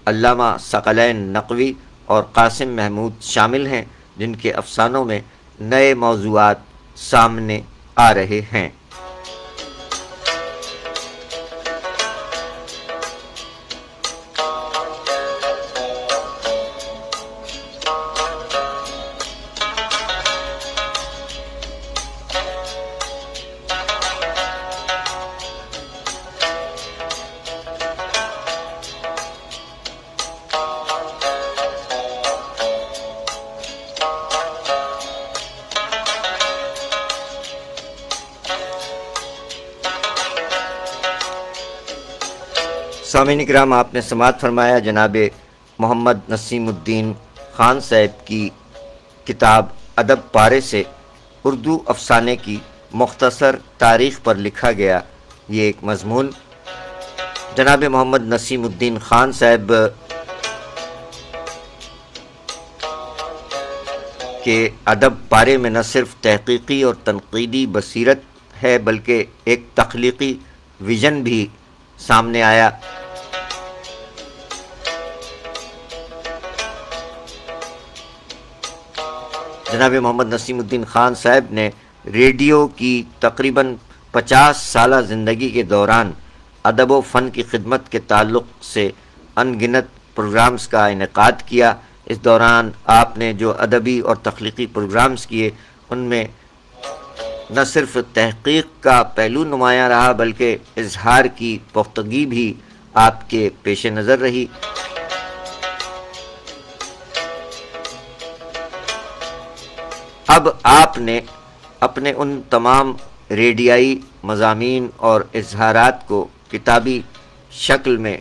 علامہ ثقلین نقوی اور قاسم محمود شامل ہیں، جن کے افسانوں میں نئے موضوعات سامنے آ رہے ہیں۔ سامعین کرام، آپ نے سماعت فرمایا جناب محمد نسیم الدین خان صاحب کی کتاب ادب پارے سے اردو افسانے کی مختصر تاریخ پر لکھا گیا یہ ایک مضمون۔ جناب محمد نسیم الدین خان صاحب کے ادب پارے میں نہ صرف تحقیقی اور تنقیدی بصیرت ہے بلکہ ایک تخلیقی ویژن بھی سامنے آیا۔ جناب محمد نسیم الدین خان صاحب نے ریڈیو کی تقریباً 50 سالہ زندگی کے دوران ادب و فن کی خدمت کے تعلق سے ان گنت پروگرامز کا انعقاد کیا۔ اس دوران آپ نے جو ادبی اور تخلیقی پروگرامز کیے ان میں نہ صرف تحقیق کا پہلو نمایاں رہا بلکہ اظہار کی پختگی بھی آپ کے پیش نظر رہی۔ اب آپ نے اپنے ان تمام ریڈیائی مضامین اور اظہارات کو کتابی شکل میں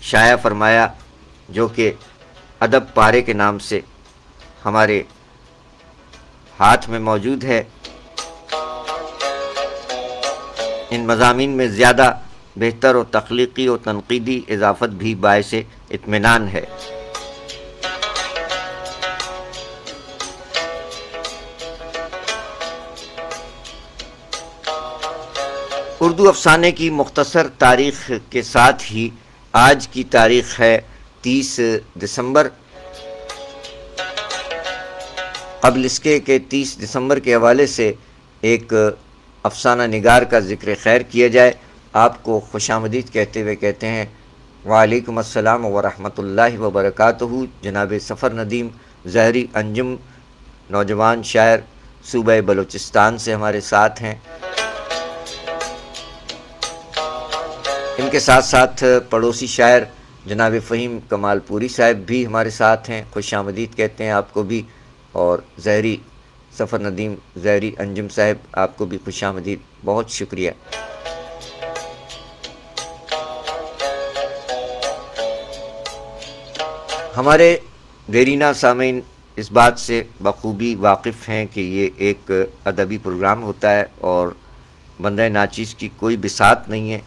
شائع فرمایا، جو کہ ادب پارے کے نام سے ہمارے ہاتھ میں موجود ہے۔ ان مضامین میں زیادہ بہتر و تخلیقی و تنقیدی اضافت بھی باعث اطمینان ہے۔ اردو افسانے کی مختصر تاریخ کے ساتھ ہی آج کی تاریخ ہے 30 دسمبر۔ قبل اس کے کہ 30 دسمبر کے حوالے سے ایک افسانہ نگار کا ذکر خیر کیا جائے، آپ کو خوش آمدید کہتے ہوئے کہتے ہیں وعلیکم السلام ورحمۃ اللہ وبرکاتہ۔ جناب سفر ندیم ظہری انجم نوجوان شاعر صوبہ بلوچستان سے ہمارے ساتھ ہیں۔ ان کے ساتھ ساتھ پڑوسی شاعر جناب فہیم کمال پوری صاحب بھی ہمارے ساتھ ہیں، خوش آمدید کہتے ہیں آپ کو بھی، اور ظہری سفر ندیم ظہری انجم صاحب آپ کو بھی خوش آمدید، بہت شکریہ۔ ہمارے دیرینہ سامعین اس بات سے بخوبی واقف ہیں کہ یہ ایک ادبی پروگرام ہوتا ہے اور بندہ ناچیز کی کوئی بساط نہیں ہے،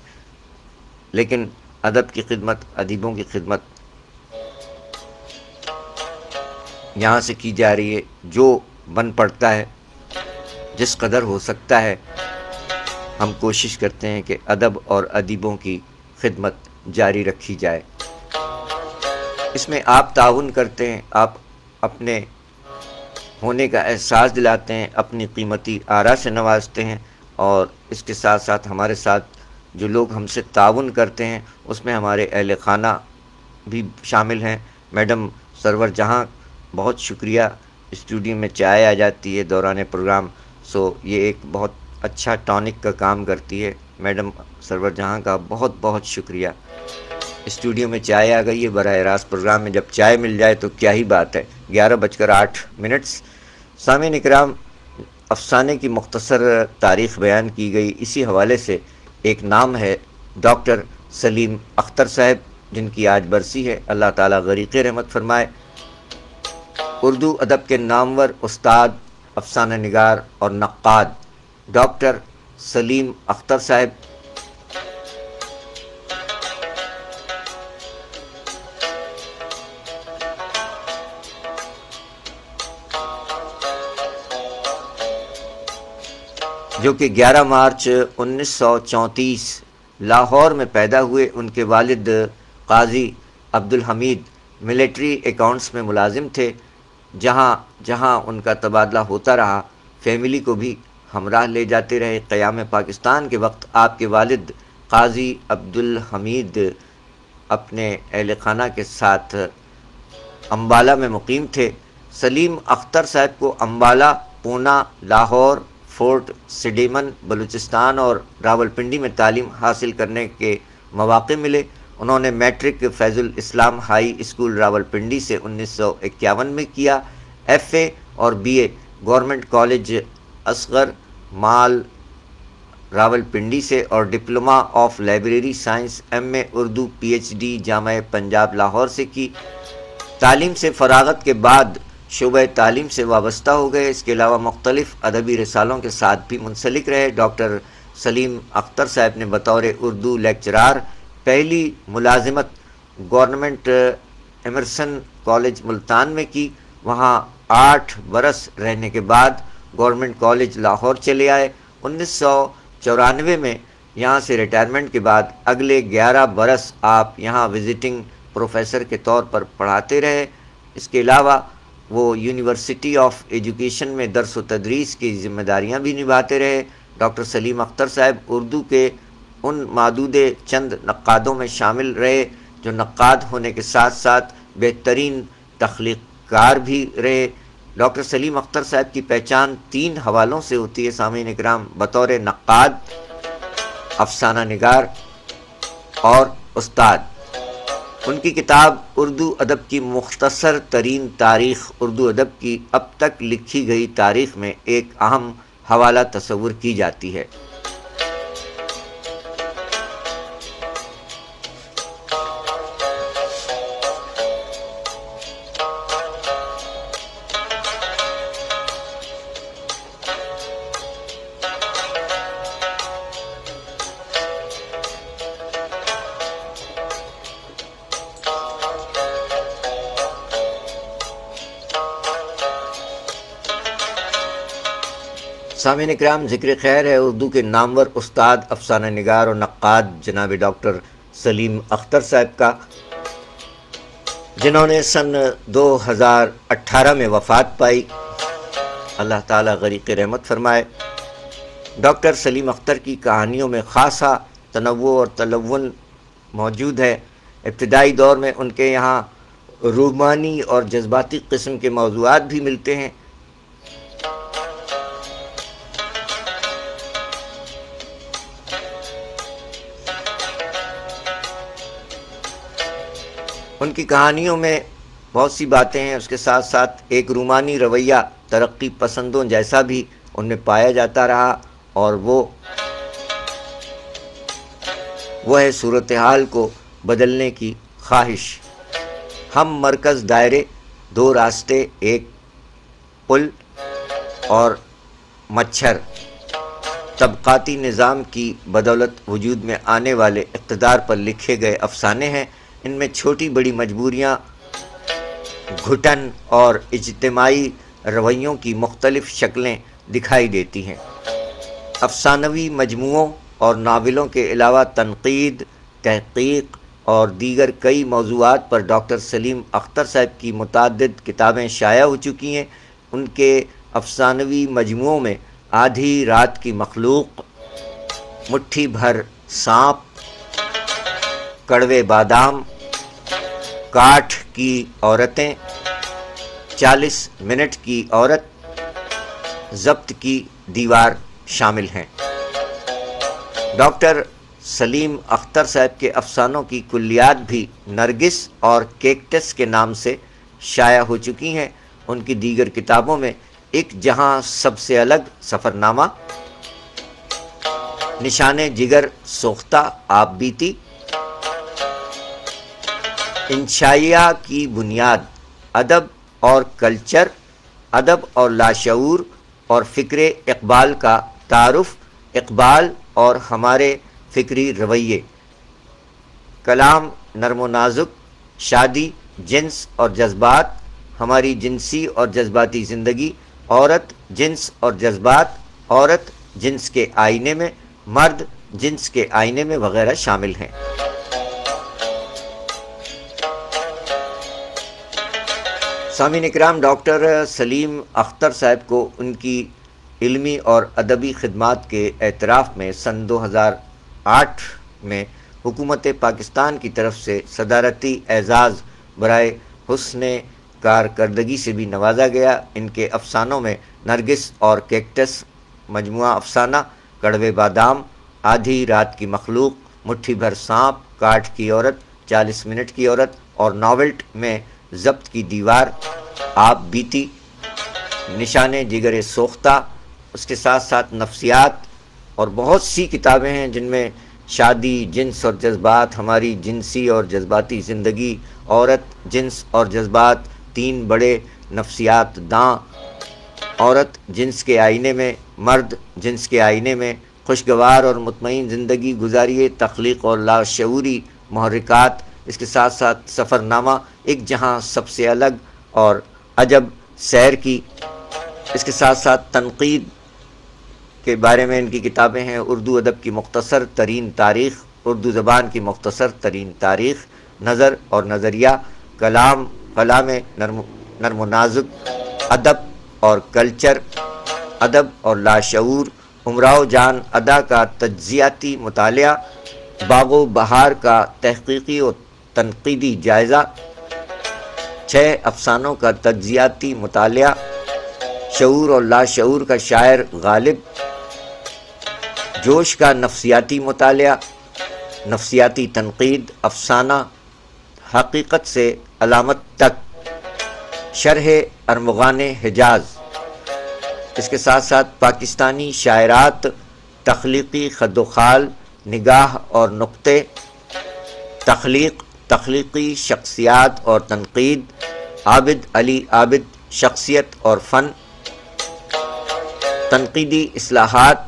لیکن ادب کی خدمت، ادیبوں کی خدمت یہاں سے کی جا رہی ہے۔ جو بن پڑتا ہے، جس قدر ہو سکتا ہے، ہم کوشش کرتے ہیں کہ ادب اور ادیبوں کی خدمت جاری رکھی جائے۔ اس میں آپ تعاون کرتے ہیں، آپ اپنے ہونے کا احساس دلاتے ہیں، اپنی قیمتی آرا سے نوازتے ہیں، اور اس کے ساتھ ساتھ ہمارے ساتھ جو لوگ ہم سے تعاون کرتے ہیں اس میں ہمارے اہل خانہ بھی شامل ہیں۔ میڈم سرور جہاں، بہت شکریہ، اسٹوڈیو میں چائے آ جاتی ہے دوران پروگرام، سو یہ ایک بہت اچھا ٹانک کا کام کرتی ہے۔ میڈم سرور جہاں کا بہت بہت شکریہ۔ اسٹوڈیو میں چائے آ گئی ہے، براہ راست پروگرام میں جب چائے مل جائے تو کیا ہی بات ہے۔ 11:08۔ سامعین اکرام، افسانے کی مختصر تاریخ بیان کی گئی، اسی حوالے سے ایک نام ہے ڈاکٹر سلیم اختر صاحب، جن کی آج برسی ہے، اللہ تعالیٰ غریق رحمت فرمائے۔ اردو ادب کے نامور استاد، افسانہ نگار اور نقاد ڈاکٹر سلیم اختر صاحب جو کہ 11 مارچ 1934 لاہور میں پیدا ہوئے۔ ان کے والد قاضی عبدالحمید ملٹری اکاؤنٹس میں ملازم تھے۔ جہاں جہاں ان کا تبادلہ ہوتا رہا، فیملی کو بھی ہمراہ لے جاتے رہے۔ قیام پاکستان کے وقت آپ کے والد قاضی عبدالحمید اپنے اہل خانہ کے ساتھ امبالہ میں مقیم تھے۔ سلیم اختر صاحب کو امبالہ، پونا، لاہور، فورٹ سڈیمن بلوچستان اور راولپنڈی میں تعلیم حاصل کرنے کے مواقع ملے۔ انہوں نے میٹرک فیض الاسلام ہائی اسکول راولپنڈی سے 1951 میں کیا۔ ایف اے اور B A government college Asghar Mall Rawalpindi سے، اور diploma of library science M A Urdu P H D Jamia Punjab Lahore سے کی۔ تعلیم سے فراغت کے بعد شعبہ تعلیم سے وابستہ ہو گئے۔ اس کے علاوہ مختلف ادبی رسالوں کے ساتھ بھی منسلک رہے۔ ڈاکٹر سلیم اختر صاحب نے بطور اردو لیکچرار پہلی ملازمت گورنمنٹ ایمرسن کالج ملتان میں کی۔ وہاں 8 برس رہنے کے بعد گورنمنٹ کالج لاہور چلے آئے۔ 1994 میں یہاں سے ریٹائرمنٹ کے بعد اگلے 11 برس آپ یہاں وزٹنگ پروفیسر کے طور پر پڑھاتے رہے۔ اس کے علاوہ وہ یونیورسٹی آف ایجوکیشن میں درس و تدریس کی ذمہ داریاں بھی نبھاتے رہے۔ ڈاکٹر سلیم اختر صاحب اردو کے ان معدود چند نقادوں میں شامل رہے جو نقاد ہونے کے ساتھ ساتھ بہترین تخلیق کار بھی رہے۔ ڈاکٹر سلیم اختر صاحب کی پہچان 3 حوالوں سے ہوتی ہے سامعین اکرام، بطور نقاد، افسانہ نگار اور استاد۔ ان کی کتاب اردو ادب کی مختصر ترین تاریخ اردو ادب کی اب تک لکھی گئی تاریخ میں ایک اہم حوالہ تصور کی جاتی ہے۔ سامعین اکرام، ذکر خیر ہے اردو کے نامور استاد، افسانہ نگار اور نقاد جناب ڈاکٹر سلیم اختر صاحب کا، جنہوں نے سن 2018 میں وفات پائی۔ اللہ تعالیٰ غریق رحمت فرمائے۔ ڈاکٹر سلیم اختر کی کہانیوں میں خاصا تنوع اور تلون موجود ہے۔ ابتدائی دور میں ان کے یہاں رومانی اور جذباتی قسم کے موضوعات بھی ملتے ہیں۔ ان کی کہانیوں میں بہت سی باتیں ہیں، اس کے ساتھ ساتھ ایک رومانی رویہ ترقی پسندوں جیسا بھی ان میں پایا جاتا رہا، اور وہ ہے صورتحال کو بدلنے کی خواہش۔ ہم مرکز دائرے، دو راستے، ایک پل اور مچھر، طبقاتی نظام کی بدولت وجود میں آنے والے اقتدار پر لکھے گئے افسانے ہیں۔ ان میں چھوٹی بڑی مجبوریاں، گھٹن اور اجتماعی رویوں کی مختلف شکلیں دکھائی دیتی ہیں۔ افسانوی مجموعوں اور ناولوں کے علاوہ تنقید، تحقیق اور دیگر کئی موضوعات پر ڈاکٹر سلیم اختر صاحب کی متعدد کتابیں شائع ہو چکی ہیں۔ ان کے افسانوی مجموعوں میں آدھی رات کی مخلوق، مٹھی بھر سانپ، کڑوے بادام، کاٹھ کی عورتیں، 40 منٹ کی عورت، ضبط کی دیوار شامل ہیں۔ ڈاکٹر سلیم اختر صاحب کے افسانوں کی کلیات بھی نرگس اور کیکٹس کے نام سے شائع ہو چکی ہیں۔ ان کی دیگر کتابوں میں ایک جہاں سب سے الگ، سفرنامہ، نشان جگر سوختہ، آپ بیتی، انشائیہ کی بنیاد، ادب اور کلچر، ادب اور لاشعور اور فکر اقبال کا تعارف، اقبال اور ہمارے فکری رویے، کلام نرم و نازک، شادی، جنس اور جذبات، ہماری جنسی اور جذباتی زندگی، عورت، جنس اور جذبات، عورت جنس کے آئینے میں، مرد جنس کے آئینے میں وغیرہ شامل ہیں۔ سامعین اکرام، ڈاکٹر سلیم اختر صاحب کو ان کی علمی اور ادبی خدمات کے اعتراف میں سن 2008 میں حکومت پاکستان کی طرف سے صدارتی اعزاز برائے حسن کارکردگی سے بھی نوازا گیا۔ ان کے افسانوں میں نرگس اور کیکٹس، مجموعہ افسانہ، کڑوے بادام، آدھی رات کی مخلوق، مٹھی بھر سانپ، کاٹھ کی عورت، 40 منٹ کی عورت اور ناولٹ میں ضبط کی دیوار، آپ بیتی، نشان جگر سوختہ، اس کے ساتھ ساتھ نفسیات اور بہت سی کتابیں ہیں جن میں شادی، جنس اور جذبات، ہماری جنسی اور جذباتی زندگی، عورت، جنس اور جذبات، 3 بڑے نفسیات داں، عورت جنس کے آئینے میں، مرد جنس کے آئینے میں، خوشگوار اور مطمئن زندگی گزاریے، تخلیق اور لاشعوری محرکات، اس کے ساتھ ساتھ سفرنامہ، ایک جہاں سب سے الگ اور عجب سیر کی، اس کے ساتھ ساتھ تنقید کے بارے میں ان کی کتابیں ہیں، اردو ادب کی مختصر ترین تاریخ، اردو زبان کی مختصر ترین تاریخ، نظر اور نظریہ، کلام نرم و نازک، ادب اور کلچر، ادب اور لاشعور، امراؤ جان ادا کا تجزیاتی مطالعہ، باغ و بہار کا تحقیقی و تنقیدی جائزہ، 6 افسانوں کا تجزیاتی مطالعہ، شعور اور لاشعور کا شاعر غالب، جوش کا نفسیاتی مطالعہ، نفسیاتی تنقید، افسانہ حقیقت سے علامت تک، شرح ارمغان حجاز، اس کے ساتھ ساتھ پاکستانی شاعرات، تخلیقی خد و خال، نگاہ اور نقطے، تخلیقی شخصیات اور تنقید، عابد علی عابد، شخصیت اور فن، تنقیدی اصلاحات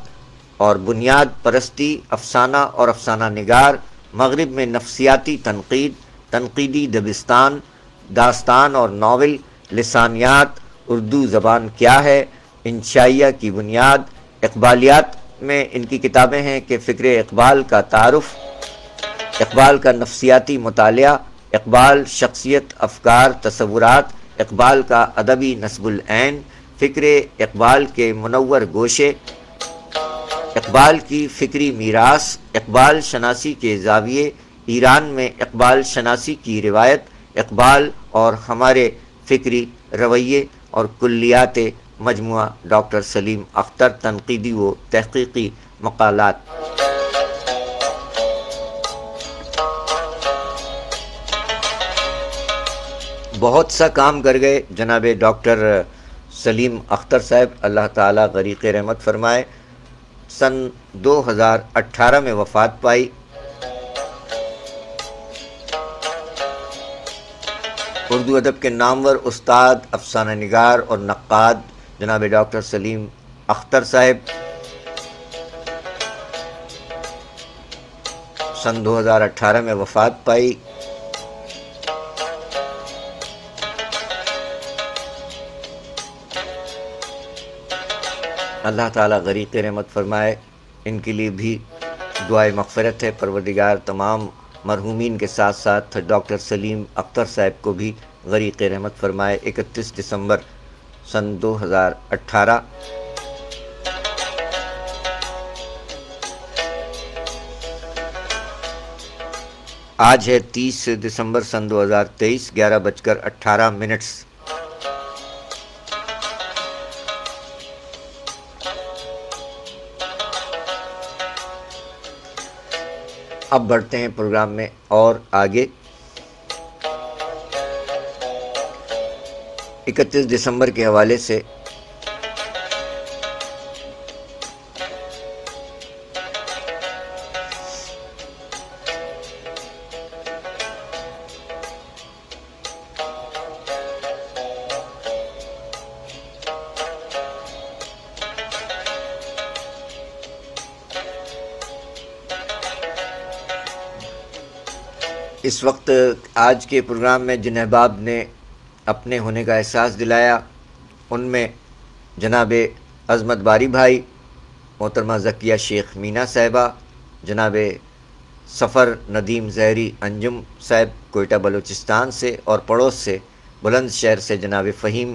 اور بنیاد پرستی، افسانہ اور افسانہ نگار، مغرب میں نفسیاتی تنقید، تنقیدی دبستان، داستان اور ناول، لسانیات، اردو زبان کیا ہے، انشائیہ کی بنیاد، اقبالیات میں ان کی کتابیں ہیں کہ فکر اقبال کا تعارف، اقبال کا نفسیاتی مطالعہ، اقبال، شخصیت، افکار، تصورات، اقبال کا ادبی نصب العین، فکر اقبال کے منور گوشے، اقبال کی فکری میراث، اقبال شناسی کے زاویے، ایران میں اقبال شناسی کی روایت، اقبال اور ہمارے فکری رویے اور کلیات مجموعہ ڈاکٹر سلیم اختر، تنقیدی و تحقیقی مقالات۔ بہت سا کام کر گئے جناب ڈاکٹر سلیم اختر صاحب، اللہ تعالیٰ غریق رحمت فرمائے۔ سن 2018 میں وفات پائی۔ اردو ادب کے نامور استاد، افسانہ نگار اور نقاد جناب ڈاکٹر سلیم اختر صاحب سن 2018 میں وفات پائی۔ اللہ تعالیٰ غریق رحمت فرمائے۔ ان کے لیے بھی دعائے مغفرت ہے۔ پروردگار تمام مرحومین کے ساتھ ساتھ ڈاکٹر سلیم اختر صاحب کو بھی غریق رحمت فرمائے۔ 31 دسمبر سن 2018۔ آج ہے 30 دسمبر سن 2023، 11:18۔ اب بڑھتے ہیں پروگرام میں اور آگے۔ 31 دسمبر کے حوالے سے اس وقت آج کے پروگرام میں جن احباب نے اپنے ہونے کا احساس دلایا، ان میں جناب عظمت باری بھائی، محترمہ ذکیہ شیخ مینا صاحبہ، جناب سفر ندیم زہری انجم صاحب کوئٹہ بلوچستان سے، اور پڑوس سے بلند شہر سے جناب فہیم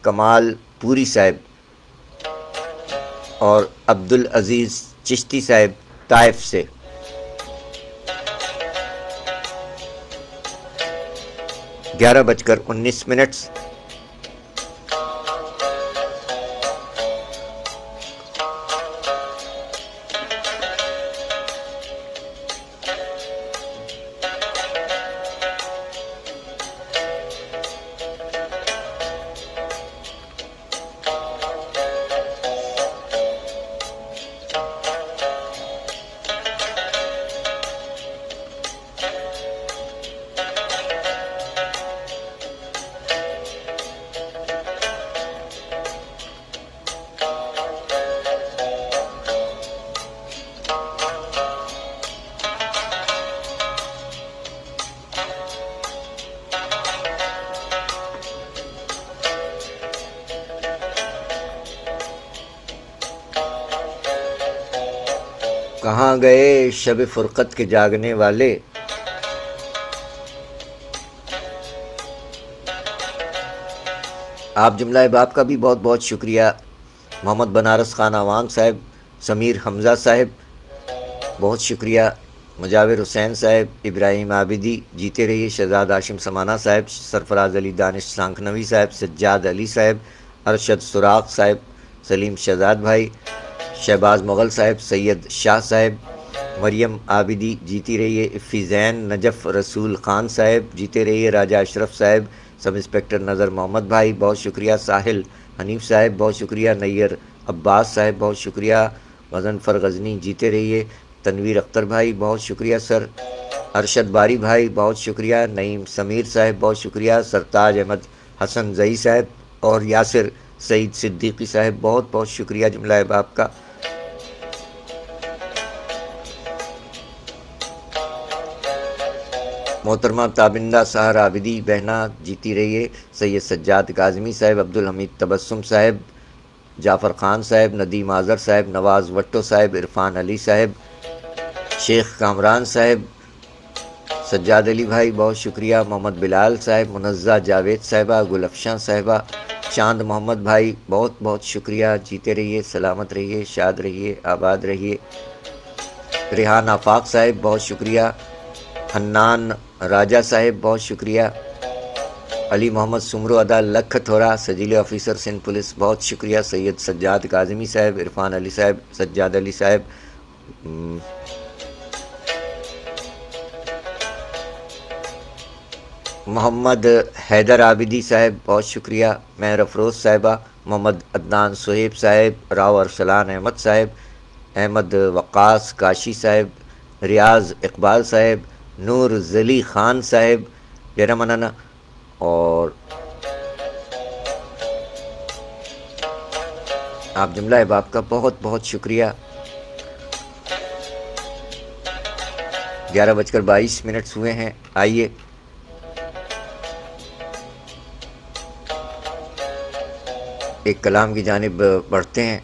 کمال پوری صاحب اور عبدالعزیز چشتی صاحب طائف سے۔ 11:19۔ کہاں گئے شب فرقت کے جاگنے والے، آپ جملہ احباب کا بھی بہت بہت شکریہ۔ محمد بنارس خان آوانگ صاحب، سمیر حمزہ صاحب بہت شکریہ، مجاور حسین صاحب، ابراہیم عابدی، جیتے رہیے، شہزاد ہاشم سمانہ صاحب، سرفراز علی دانش سانکھنوی صاحب، سجاد علی صاحب، ارشد سراغ صاحب، سلیم شہزاد بھائی، شہباز مغل صاحب، سید شاہ صاحب، مریم عابدی جیتی رہیے، افیزین نجف رسول خان صاحب جیتے رہیے، راجہ اشرف صاحب، سب انسپیکٹر نظر محمد بھائی بہت شکریہ، ساحل حنیف صاحب بہت شکریہ، نیر عباس صاحب بہت شکریہ، غضنفر غزنی جیتے رہیے، تنویر اختر بھائی بہت شکریہ سر، ارشد باری بھائی بہت شکریہ، نعیم سمیر صاحب بہت شکریہ، سرتاج احمد حسن زئی صاحب اور یاسر سعید صدیقی صاحب بہت بہت شکریہ جملہ احباب کا۔ محترمہ تابندہ سحر عابدی بہنا جیتی رہیے، سید سجاد کاظمی صاحب، عبدالحمید تبسم صاحب، جعفر خان صاحب، ندیم آذر صاحب، نواز وٹو صاحب، عرفان علی صاحب، شیخ کامران صاحب، سجاد علی بھائی بہت شکریہ، محمد بلال صاحب، منزہ جاوید صاحبہ، گل افشاں صاحبہ، چاند محمد بھائی بہت بہت شکریہ، جیتے رہیے، سلامت رہیے، شاد رہیے، آباد رہیے، ریحان آفاق صاحب بہت شکریہ، حنان راجہ صاحب بہت شکریہ، علی محمد سمرو ادا لکھ تھورا سجیلے آفیسر سندھ پولیس بہت شکریہ، سید سجاد کاظمی صاحب، عرفان علی صاحب، سجاد علی صاحب، محمد حیدر عابدی صاحب بہت شکریہ، مہر افروز صاحبہ، محمد عدنان سہیب صاحب، راؤ ارسلان احمد صاحب، احمد وقاص کاشی صاحب، ریاض اقبال صاحب، نور زلی خان صاحب جیرا منانا، اور آپ جملہ احباب کا بہت بہت شکریہ۔ 11:22 ہوئے ہیں، آئیے ایک کلام کی جانب بڑھتے ہیں۔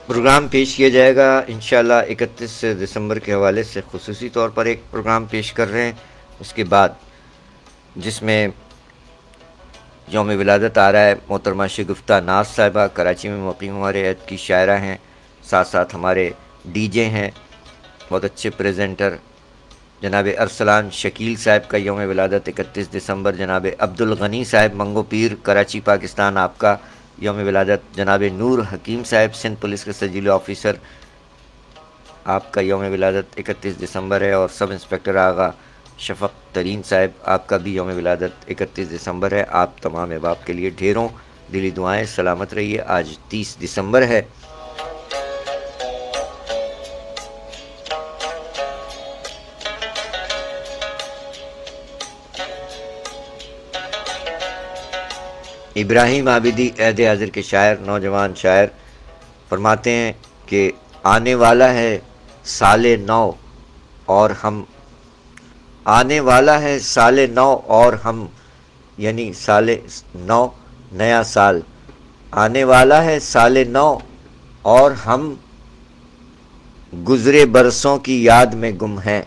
پروگرام پیش کیا جائے گا انشاءاللہ 31 دسمبر کے حوالے سے، خصوصی طور پر ایک پروگرام پیش کر رہے ہیں، اس کے بعد جس میں یوم ولادت آ رہا ہے محترمہ شگفتہ ناز صاحبہ، کراچی میں مقیم ہمارے عہد کی شاعرہ ہیں، ساتھ ساتھ ہمارے ڈی جے ہیں، بہت اچھے پریزنٹر جناب ارسلان شکیل صاحب کا یوم ولادت 31 دسمبر، جناب عبدالغنی صاحب منگو پیر کراچی پاکستان آپ کا یوم ولادت، جناب نور حکیم صاحب سندھ پولیس کے سجیلے آفیسر آپ کا یوم ولادت 31 دسمبر ہے، اور سب انسپیکٹر آغا شفق ترین صاحب آپ کا بھی یوم ولادت 31 دسمبر ہے۔ آپ تمام احباب کے لیے ڈھیروں دلی دعائیں، سلامت رہیے۔ آج 30 دسمبر ہے۔ ابراہیم عابدی عہد حاضر کے شاعر، نوجوان شاعر، فرماتے ہیں کہ آنے والا ہے سال نو اور ہم، آنے والا ہے سال نو اور ہم، یعنی سال نو نیا سال، آنے والا ہے سال نو اور ہم گزرے برسوں کی یاد میں گم ہیں،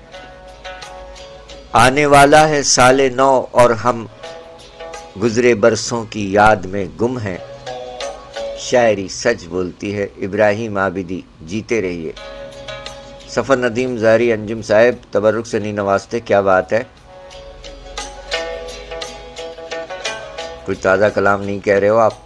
آنے والا ہے سال نو اور ہم گزرے برسوں کی یاد میں گم ہیں، شاعری سچ بولتی ہے، ابراہیم عابدی جیتے رہیے۔ سفر ندیم زہری انجم صاحب تبرک سے نہیں نوازتے، کیا بات ہے، کوئی تازہ کلام نہیں کہہ رہے ہو آپ؟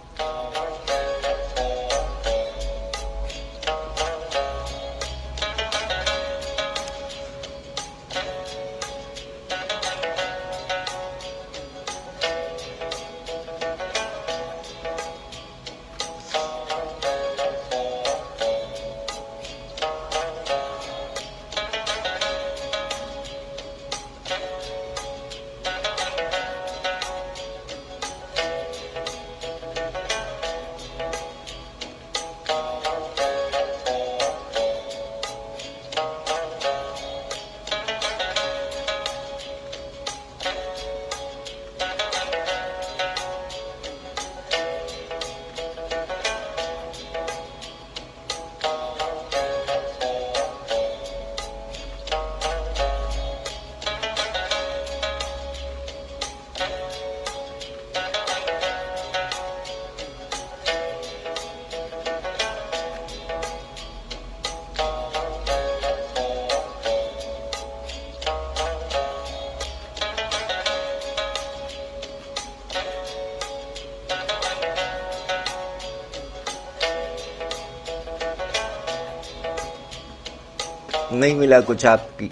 نہیں ملا کچھ آپ کی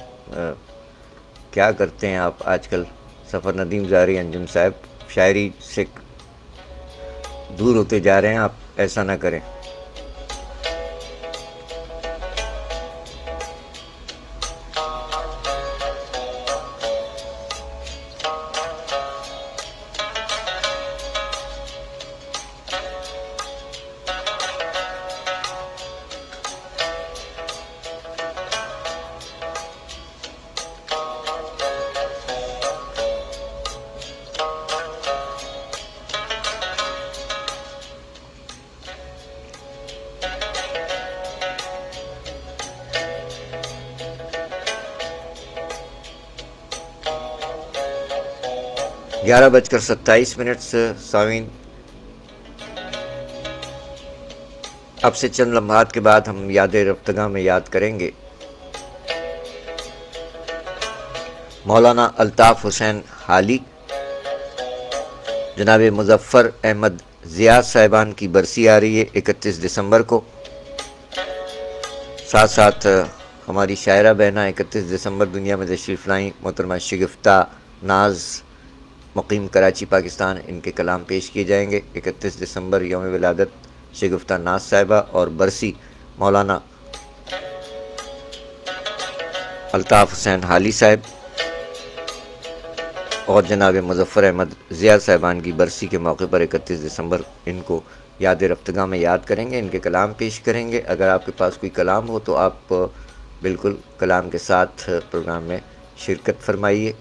کیا کرتے ہیں آپ آج کل؟ سفر ندیم ظاہری انجم صاحب شاعری سے دور ہوتے جا رہے ہیں، آپ ایسا نہ کریں۔ 11:27 سامعین، اب سے چند لمحات کے بعد ہم یاد رفتگاں میں یاد کریں گے مولانا الطاف حسین حالی، جناب مظفر احمد ضیاء صاحبان کی برسی آ رہی ہے 31 دسمبر کو۔ ساتھ ساتھ ہماری شاعرہ بہنہ 31 دسمبر دنیا میں تشریف لائیں محترمہ شگفتہ ناز، مقیم کراچی پاکستان، ان کے کلام پیش کیے جائیں گے 31 دسمبر یوم ولادت شگفتہ ناز صاحبہ، اور برسی مولانا الطاف حسین حالی صاحب اور جناب مظفر احمد ضیاء صاحبان کی برسی کے موقع پر 31 دسمبر ان کو یاد رفتگاں میں یاد کریں گے، ان کے کلام پیش کریں گے۔ اگر آپ کے پاس کوئی کلام ہو تو آپ بالکل کلام کے ساتھ پروگرام میں شرکت فرمائیے۔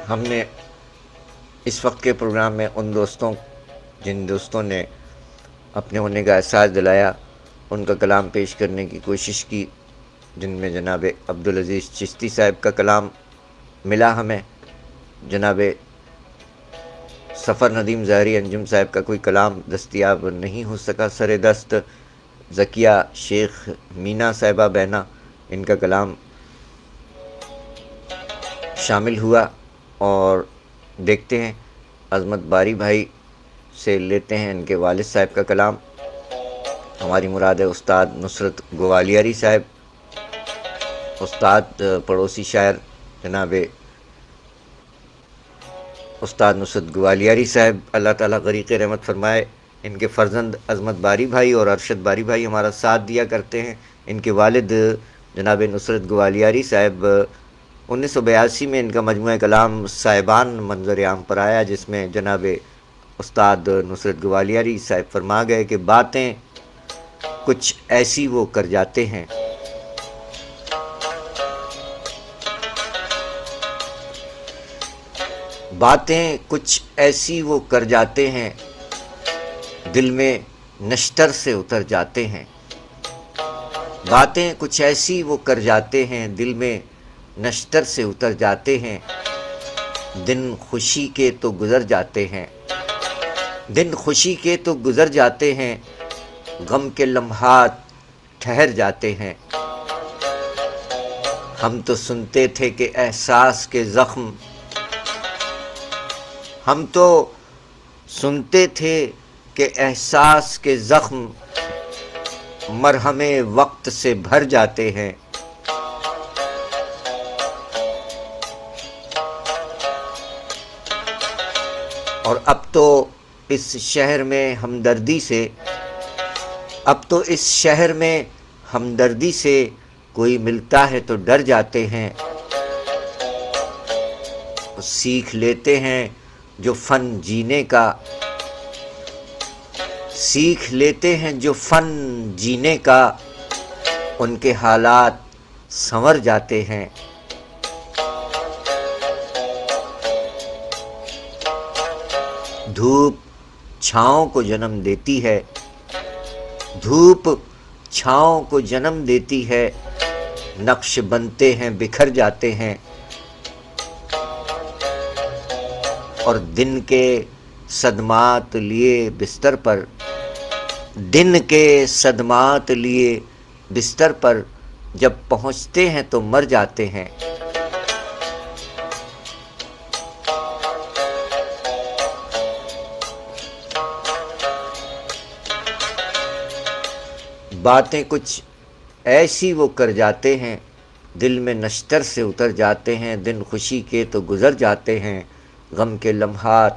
ہم نے اس وقت کے پروگرام میں ان دوستوں، جن دوستوں نے اپنے ہونے کا احساس دلایا، ان کا کلام پیش کرنے کی کوشش کی، جن میں جناب عبدالعزیز چشتی صاحب کا کلام ملا ہمیں، جناب سفر ندیم ظاہری انجم صاحب کا کوئی کلام دستیاب نہیں ہو سکا سر دست، ذکیہ شیخ مینا صاحبہ بہنہ، ان کا کلام شامل ہوا، اور دیکھتے ہیں عظمت باری بھائی سے لیتے ہیں ان کے والد صاحب کا کلام۔ ہماری مراد ہے استاد نصرت گوالیاری صاحب، استاد پڑوسی شاعر جناب استاد نصرت گوالیاری صاحب، اللہ تعالیٰ غریق رحمت فرمائے۔ ان کے فرزند عظمت باری بھائی اور ارشد باری بھائی ہمارا ساتھ دیا کرتے ہیں۔ ان کے والد جناب نصرت گوالیاری صاحب 1982 میں ان کا مجموعہ کلام صاحبان منظر عام پر آیا، جس میں جناب استاد نصرت گوالیاری صاحب فرما گئے کہ باتیں کچھ ایسی وہ کر جاتے ہیں، باتیں کچھ ایسی وہ کر جاتے ہیں، دل میں نشتر سے اتر جاتے ہیں، باتیں کچھ ایسی وہ کر جاتے ہیں، دل میں نشتر سے اتر جاتے ہیں، دن خوشی کے تو گزر جاتے ہیں، دن خوشی کے تو گزر جاتے ہیں، غم کے لمحات ٹھہر جاتے ہیں۔ ہم تو سنتے تھے کہ احساس کے زخم، ہم تو سنتے تھے کہ احساس کے زخم مرہم وقت سے بھر جاتے ہیں، اور اب تو اس شہر میں ہمدردی سے، اب تو اس شہر میں ہمدردی سے کوئی ملتا ہے تو ڈر جاتے ہیں، سیکھ لیتے ہیں جو فن جینے کا، سیکھ لیتے ہیں جو فن جینے کا، ان کے حالات سنور جاتے ہیں۔ دھوپ چھاؤں کو جنم دیتی ہے، دھوپ چھاؤں کو جنم دیتی ہے، نقش بنتے ہیں بکھر جاتے ہیں، اور دن کے صدمات لیے بستر پر، دن کے صدمات لیے بستر پر جب پہنچتے ہیں تو مر جاتے ہیں۔ باتیں کچھ ایسی وہ کر جاتے ہیں، دل میں نشتر سے اتر جاتے ہیں، دن خوشی کے تو گزر جاتے ہیں، غم کے لمحات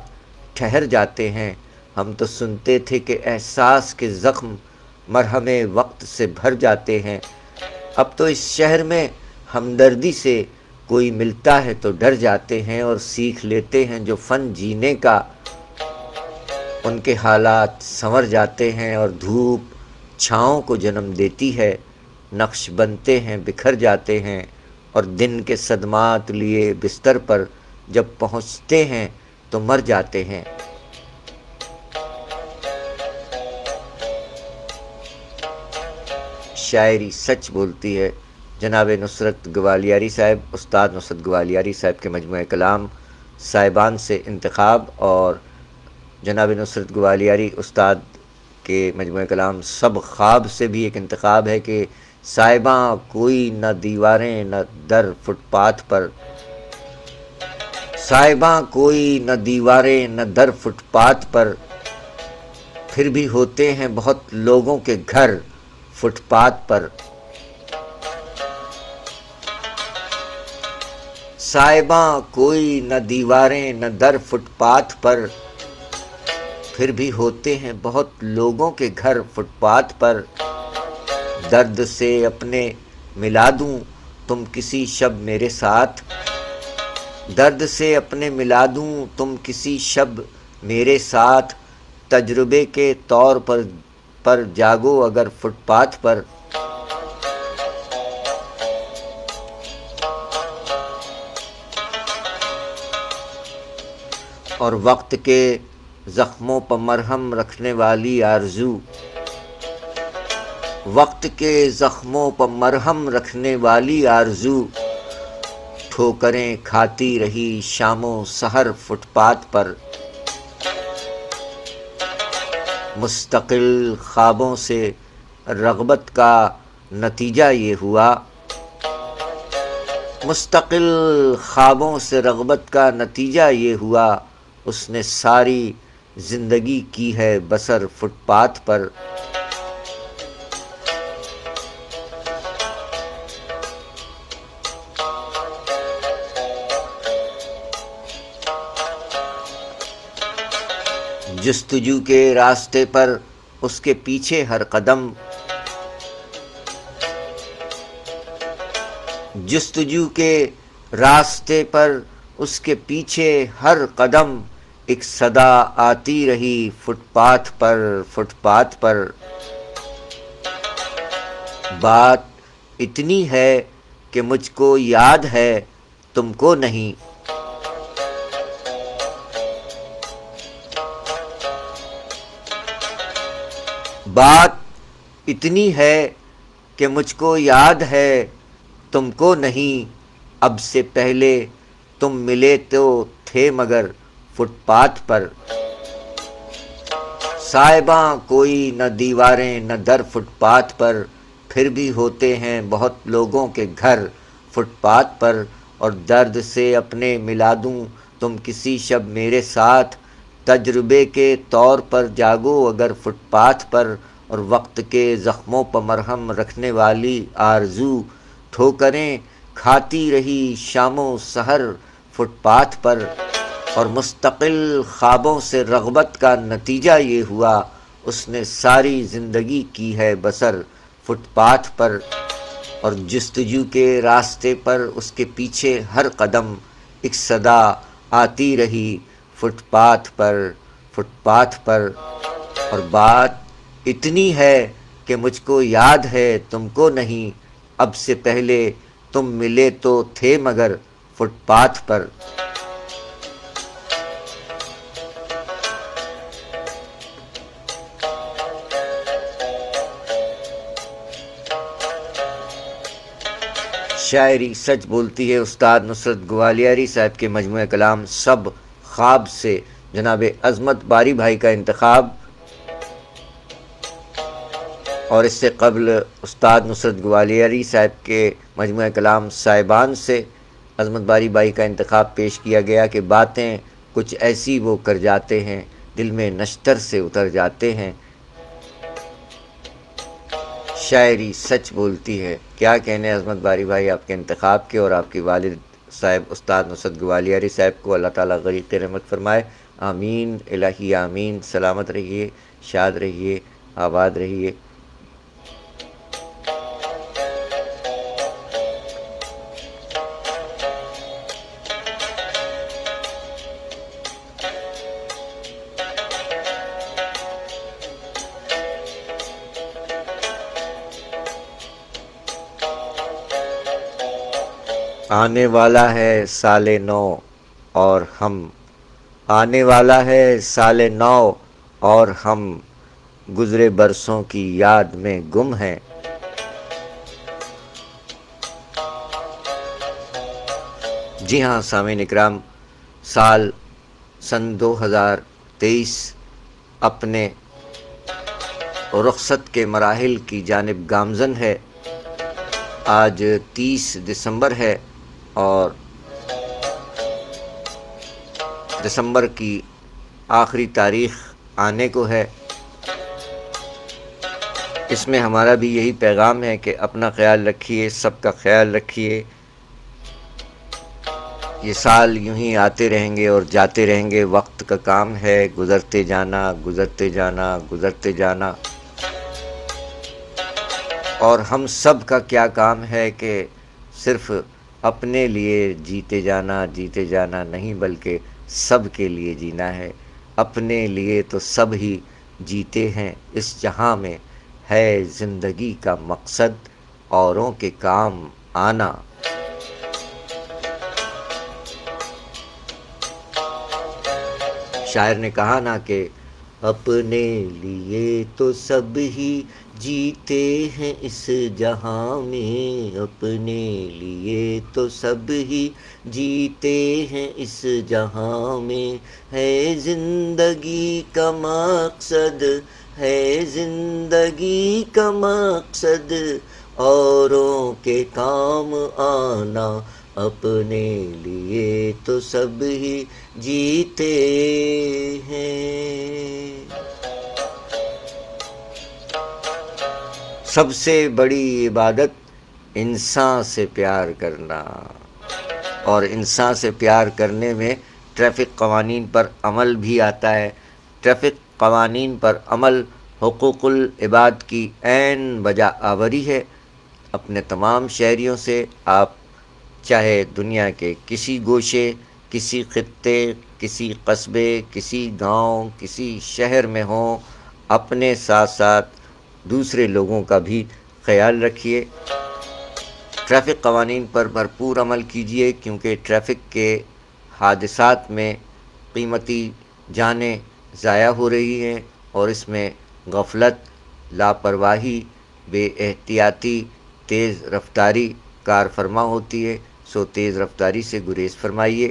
ٹھہر جاتے ہیں۔ ہم تو سنتے تھے کہ احساس کے زخم مرہم وقت سے بھر جاتے ہیں، اب تو اس شہر میں ہمدردی سے کوئی ملتا ہے تو ڈر جاتے ہیں، اور سیکھ لیتے ہیں جو فن جینے کا، ان کے حالات سنور جاتے ہیں، اور دھوپ چھاؤں کو جنم دیتی ہے، نقش بنتے ہیں بکھر جاتے ہیں، اور دن کے صدمات لیے بستر پر جب پہنچتے ہیں تو مر جاتے ہیں۔ شاعری سچ بولتی ہے، جناب نصرت گوالیاری صاحب، استاد نصرت گوالیاری صاحب کے مجموعہ کلام صاحبان سے انتخاب، اور جناب نصرت گوالیاری استاد کے مجموعہ کلام سب خواب سے بھی ایک انتخاب ہے کہ صاحباں کوئی نہ دیواریں نہ در فٹ پاتھ پر، صاحباں کوئی نہ دیواریں نہ در فٹ پاتھ پر، پھر بھی ہوتے ہیں بہت لوگوں کے گھر فٹ پاتھ پر، صاحباں کوئی نہ دیواریں نہ در فٹ پاتھ پر، پھر بھی ہوتے ہیں بہت لوگوں کے گھر فٹ پاتھ پر، درد سے اپنے ملا دوں تم کسی شب میرے ساتھ، درد سے اپنے ملا دوں تم کسی شب میرے ساتھ، تجربے کے طور پر جاگو اگر فٹ پاتھ پر، اور وقت کے زخموں پر مرہم رکھنے والی آرزو، وقت کے زخموں پر مرہم رکھنے والی آرزو، ٹھوکریں کھاتی رہی شام و سحر فٹ پاتھ پر، مستقل خوابوں سے رغبت کا نتیجہ یہ ہوا، مستقل خوابوں سے رغبت کا نتیجہ یہ ہوا، اس نے ساری زندگی کی ہے بسر فٹ پاتھ پر، جستجو کے راستے پر اس کے پیچھے ہر قدم، جستجو کے راستے پر اس کے پیچھے ہر قدم، ایک صدا آتی رہی فٹ پاتھ پر، فٹ پاتھ پر، بات اتنی ہے کہ مجھ کو یاد ہے تم کو نہیں، بات اتنی ہے کہ مجھ کو یاد ہے تم کو نہیں، اب سے پہلے تم ملے تو تھے مگر فٹ پاتھ پر، صاحباں کوئی نہ دیواریں نہ در فٹ پاتھ پر، پھر بھی ہوتے ہیں بہت لوگوں کے گھر فٹ پاتھ پر، اور درد سے اپنے ملا دوں تم کسی شب میرے ساتھ، تجربے کے طور پر جاگو اگر فٹ پاتھ پر، اور وقت کے زخموں پر مرہم رکھنے والی آرزو، ٹھوکریں کھاتی رہی شام و سحر فٹ پاتھ پر، اور مستقل خوابوں سے رغبت کا نتیجہ یہ ہوا، اس نے ساری زندگی کی ہے بسر فٹ پاتھ پر، اور جستجو کے راستے پر اس کے پیچھے ہر قدم، ایک صدا آتی رہی فٹ پاتھ پر، فٹ پاتھ پر، اور بات اتنی ہے کہ مجھ کو یاد ہے تم کو نہیں، اب سے پہلے تم ملے تو تھے مگر فٹ پاتھ پر، شاعری سچ بولتی ہے استاد نصرت گوالیاری صاحب کے مجموعہ کلام سب خواب سے جناب عظمت باری بھائی کا انتخاب، اور اس سے قبل استاد نصرت گوالیاری صاحب کے مجموعہ کلام صاحبان سے عظمت باری بھائی کا انتخاب پیش کیا گیا کہ باتیں کچھ ایسی وہ کر جاتے ہیں، دل میں نشتر سے اتر جاتے ہیں، شاعری سچ بولتی ہے۔ کیا کہنے عظمت باری بھائی آپ کے انتخاب کے، اور آپ کی والد صاحب استاد نصرت گوالیاری صاحب کو اللہ تعالیٰ غریق رحمت فرمائے۔ آمین الہی آمین۔ سلامت رہیے، شاد رہیے، آباد رہیے۔ آنے والا ہے سال نو اور ہم، آنے والا ہے سال نو اور ہم گزرے برسوں کی یاد میں گم ہیں۔ جی ہاں سامعین اکرام، سن 2023 اپنے رخصت کے مراحل کی جانب گامزن ہے۔ آج 30 دسمبر ہے اور دسمبر کی آخری تاریخ آنے کو ہے۔ اس میں ہمارا بھی یہی پیغام ہے کہ اپنا خیال رکھیے، سب کا خیال رکھیے۔ یہ سال یوں ہی آتے رہیں گے اور جاتے رہیں گے، وقت کا کام ہے، گزرتے جانا گزرتے جانا گزرتے جانا۔ اور ہم سب کا کیا کام ہے کہ صرف اپنے لیے جیتے جانا نہیں، بلکہ سب کے لیے جینا ہے۔ اپنے لیے تو سب ہی جیتے ہیں اس جہاں میں، ہے زندگی کا مقصد اوروں کے کام آنا۔ شاعر نے کہا نا کہ اپنے لیے تو سب ہی جیتے ہیں اس جہاں میں، اپنے لیے تو سب ہی جیتے ہیں اس جہاں میں، ہے زندگی کا مقصد، ہے زندگی کا مقصد اوروں کے کام آنا، اپنے لیے تو سب ہی جیتے ہیں۔ سب سے بڑی عبادت انسان سے پیار کرنا، اور انسان سے پیار کرنے میں ٹریفک قوانین پر عمل بھی آتا ہے۔ ٹریفک قوانین پر عمل حقوق العباد کی عین بجا آوری ہے۔ اپنے تمام شہریوں سے آپ چاہے دنیا کے کسی گوشے، کسی خطے، کسی قصبے، کسی گاؤں، کسی شہر میں ہوں، اپنے ساتھ ساتھ دوسرے لوگوں کا بھی خیال رکھیے۔ ٹریفک قوانین پر بھرپور عمل کیجیے، کیونکہ ٹریفک کے حادثات میں قیمتی جانیں ضائع ہو رہی ہیں، اور اس میں غفلت، لاپرواہی، بے احتیاطی، تیز رفتاری کار فرما ہوتی ہے۔ سو تیز رفتاری سے گریز فرمائیے۔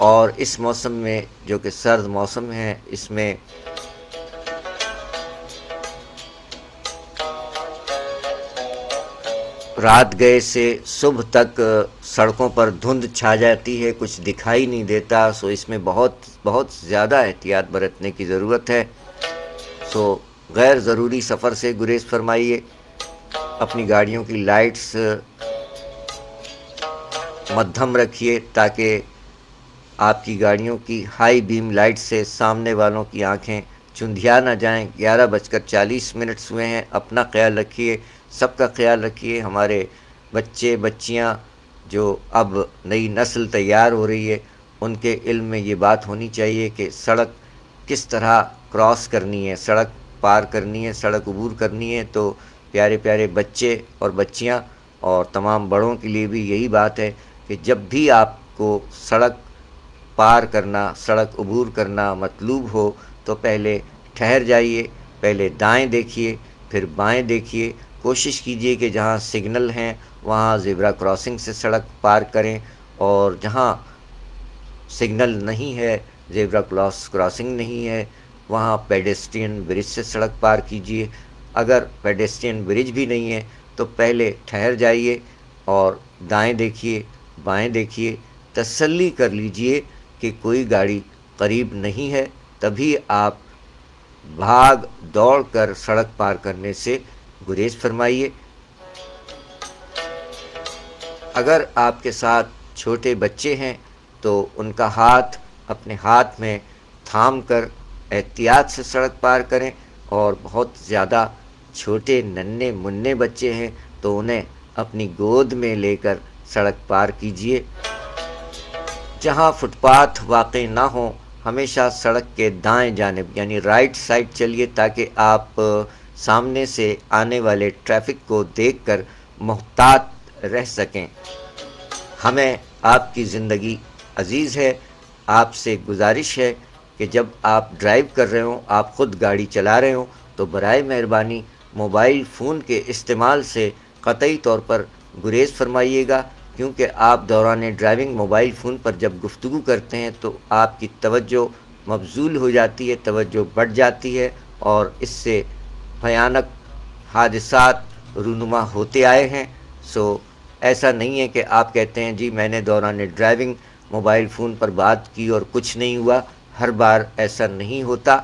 اور اس موسم میں جو کہ سرد موسم ہے، اس میں رات گئے سے صبح تک سڑکوں پر دھند چھا جاتی ہے، کچھ دکھائی نہیں دیتا۔ سو اس میں بہت زیادہ احتیاط برتنے کی ضرورت ہے۔ سو غیر ضروری سفر سے گریز فرمائیے۔ اپنی گاڑیوں کی لائٹس مدھم رکھیے، تاکہ آپ کی گاڑیوں کی ہائی بیم لائٹ سے سامنے والوں کی آنکھیں چندھیا نہ جائیں۔ 11:40 ہوئے ہیں۔ اپنا خیال رکھیے، سب کا خیال رکھیے۔ ہمارے بچے بچیاں جو اب نئی نسل تیار ہو رہی ہے، ان کے علم میں یہ بات ہونی چاہیے کہ سڑک کس طرح کراس کرنی ہے، سڑک پار کرنی ہے، سڑک عبور کرنی ہے۔ تو پیارے پیارے بچے اور بچیاں اور تمام بڑوں کے لیے بھی یہی بات ہے کہ جب بھی آپ کو سڑک پار کرنا، سڑک عبور کرنا مطلوب ہو، تو پہلے ٹھہر جائیے، پہلے دائیں دیکھیے، پھر بائیں دیکھیے۔ کوشش کیجیے کہ جہاں سگنل ہیں وہاں زیبرا کراسنگ سے سڑک پار کریں، اور جہاں سگنل نہیں ہے، زیبرا کراسنگ نہیں ہے، وہاں پیڈسٹرین برج سے سڑک پار کیجیے۔ اگر پیڈسٹرین برج بھی نہیں ہے تو پہلے ٹھہر جائیے اور دائیں دیکھیے، بائیں دیکھیے، تسلی کر لیجئے کہ کوئی گاڑی قریب نہیں ہے، تبھی آپ بھاگ دوڑ کر سڑک پار کرنے سے گریز فرمائیے۔ اگر آپ کے ساتھ چھوٹے بچے ہیں تو ان کا ہاتھ اپنے ہاتھ میں تھام کر احتیاط سے سڑک پار کریں، اور بہت زیادہ چھوٹے ننھے منھے بچے ہیں تو انہیں اپنی گود میں لے کر سڑک پار کیجیے۔ جہاں فٹ پاتھ واقع نہ ہوں ہمیشہ سڑک کے دائیں جانب یعنی رائٹ سائڈ چلیے، تاکہ آپ سامنے سے آنے والے ٹریفک کو دیکھ کر محتاط رہ سکیں۔ ہمیں آپ کی زندگی عزیز ہے، آپ سے گزارش ہے کہ جب آپ ڈرائیو کر رہے ہوں، آپ خود گاڑی چلا رہے ہوں، تو برائے مہربانی موبائل فون کے استعمال سے قطعی طور پر گریز فرمائیے گا، کیونکہ آپ دوران ڈرائیونگ موبائل فون پر جب گفتگو کرتے ہیں تو آپ کی توجہ مبذول ہو جاتی ہے، توجہ بڑھ جاتی ہے، اور اس سے بھیانک حادثات رونما ہوتے آئے ہیں۔ سو ایسا نہیں ہے کہ آپ کہتے ہیں جی میں نے دوران ڈرائیونگ موبائل فون پر بات کی اور کچھ نہیں ہوا، ہر بار ایسا نہیں ہوتا۔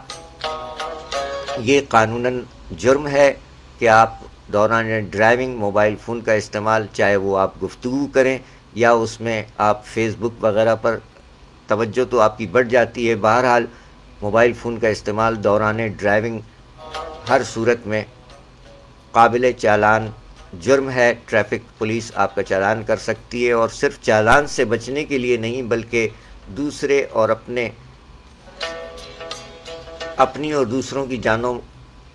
یہ قانوناً جرم ہے کہ آپ دوران ڈرائیونگ موبائل فون کا استعمال، چاہے وہ آپ گفتگو کریں یا اس میں آپ فیس بک وغیرہ پر، توجہ تو آپ کی بڑھ جاتی ہے۔ بہرحال موبائل فون کا استعمال دوران ڈرائیونگ ہر صورت میں قابل چالان جرم ہے۔ ٹریفک پولیس آپ کا چالان کر سکتی ہے، اور صرف چالان سے بچنے کے لیے نہیں بلکہ دوسرے اور اپنی اور دوسروں کی جانوں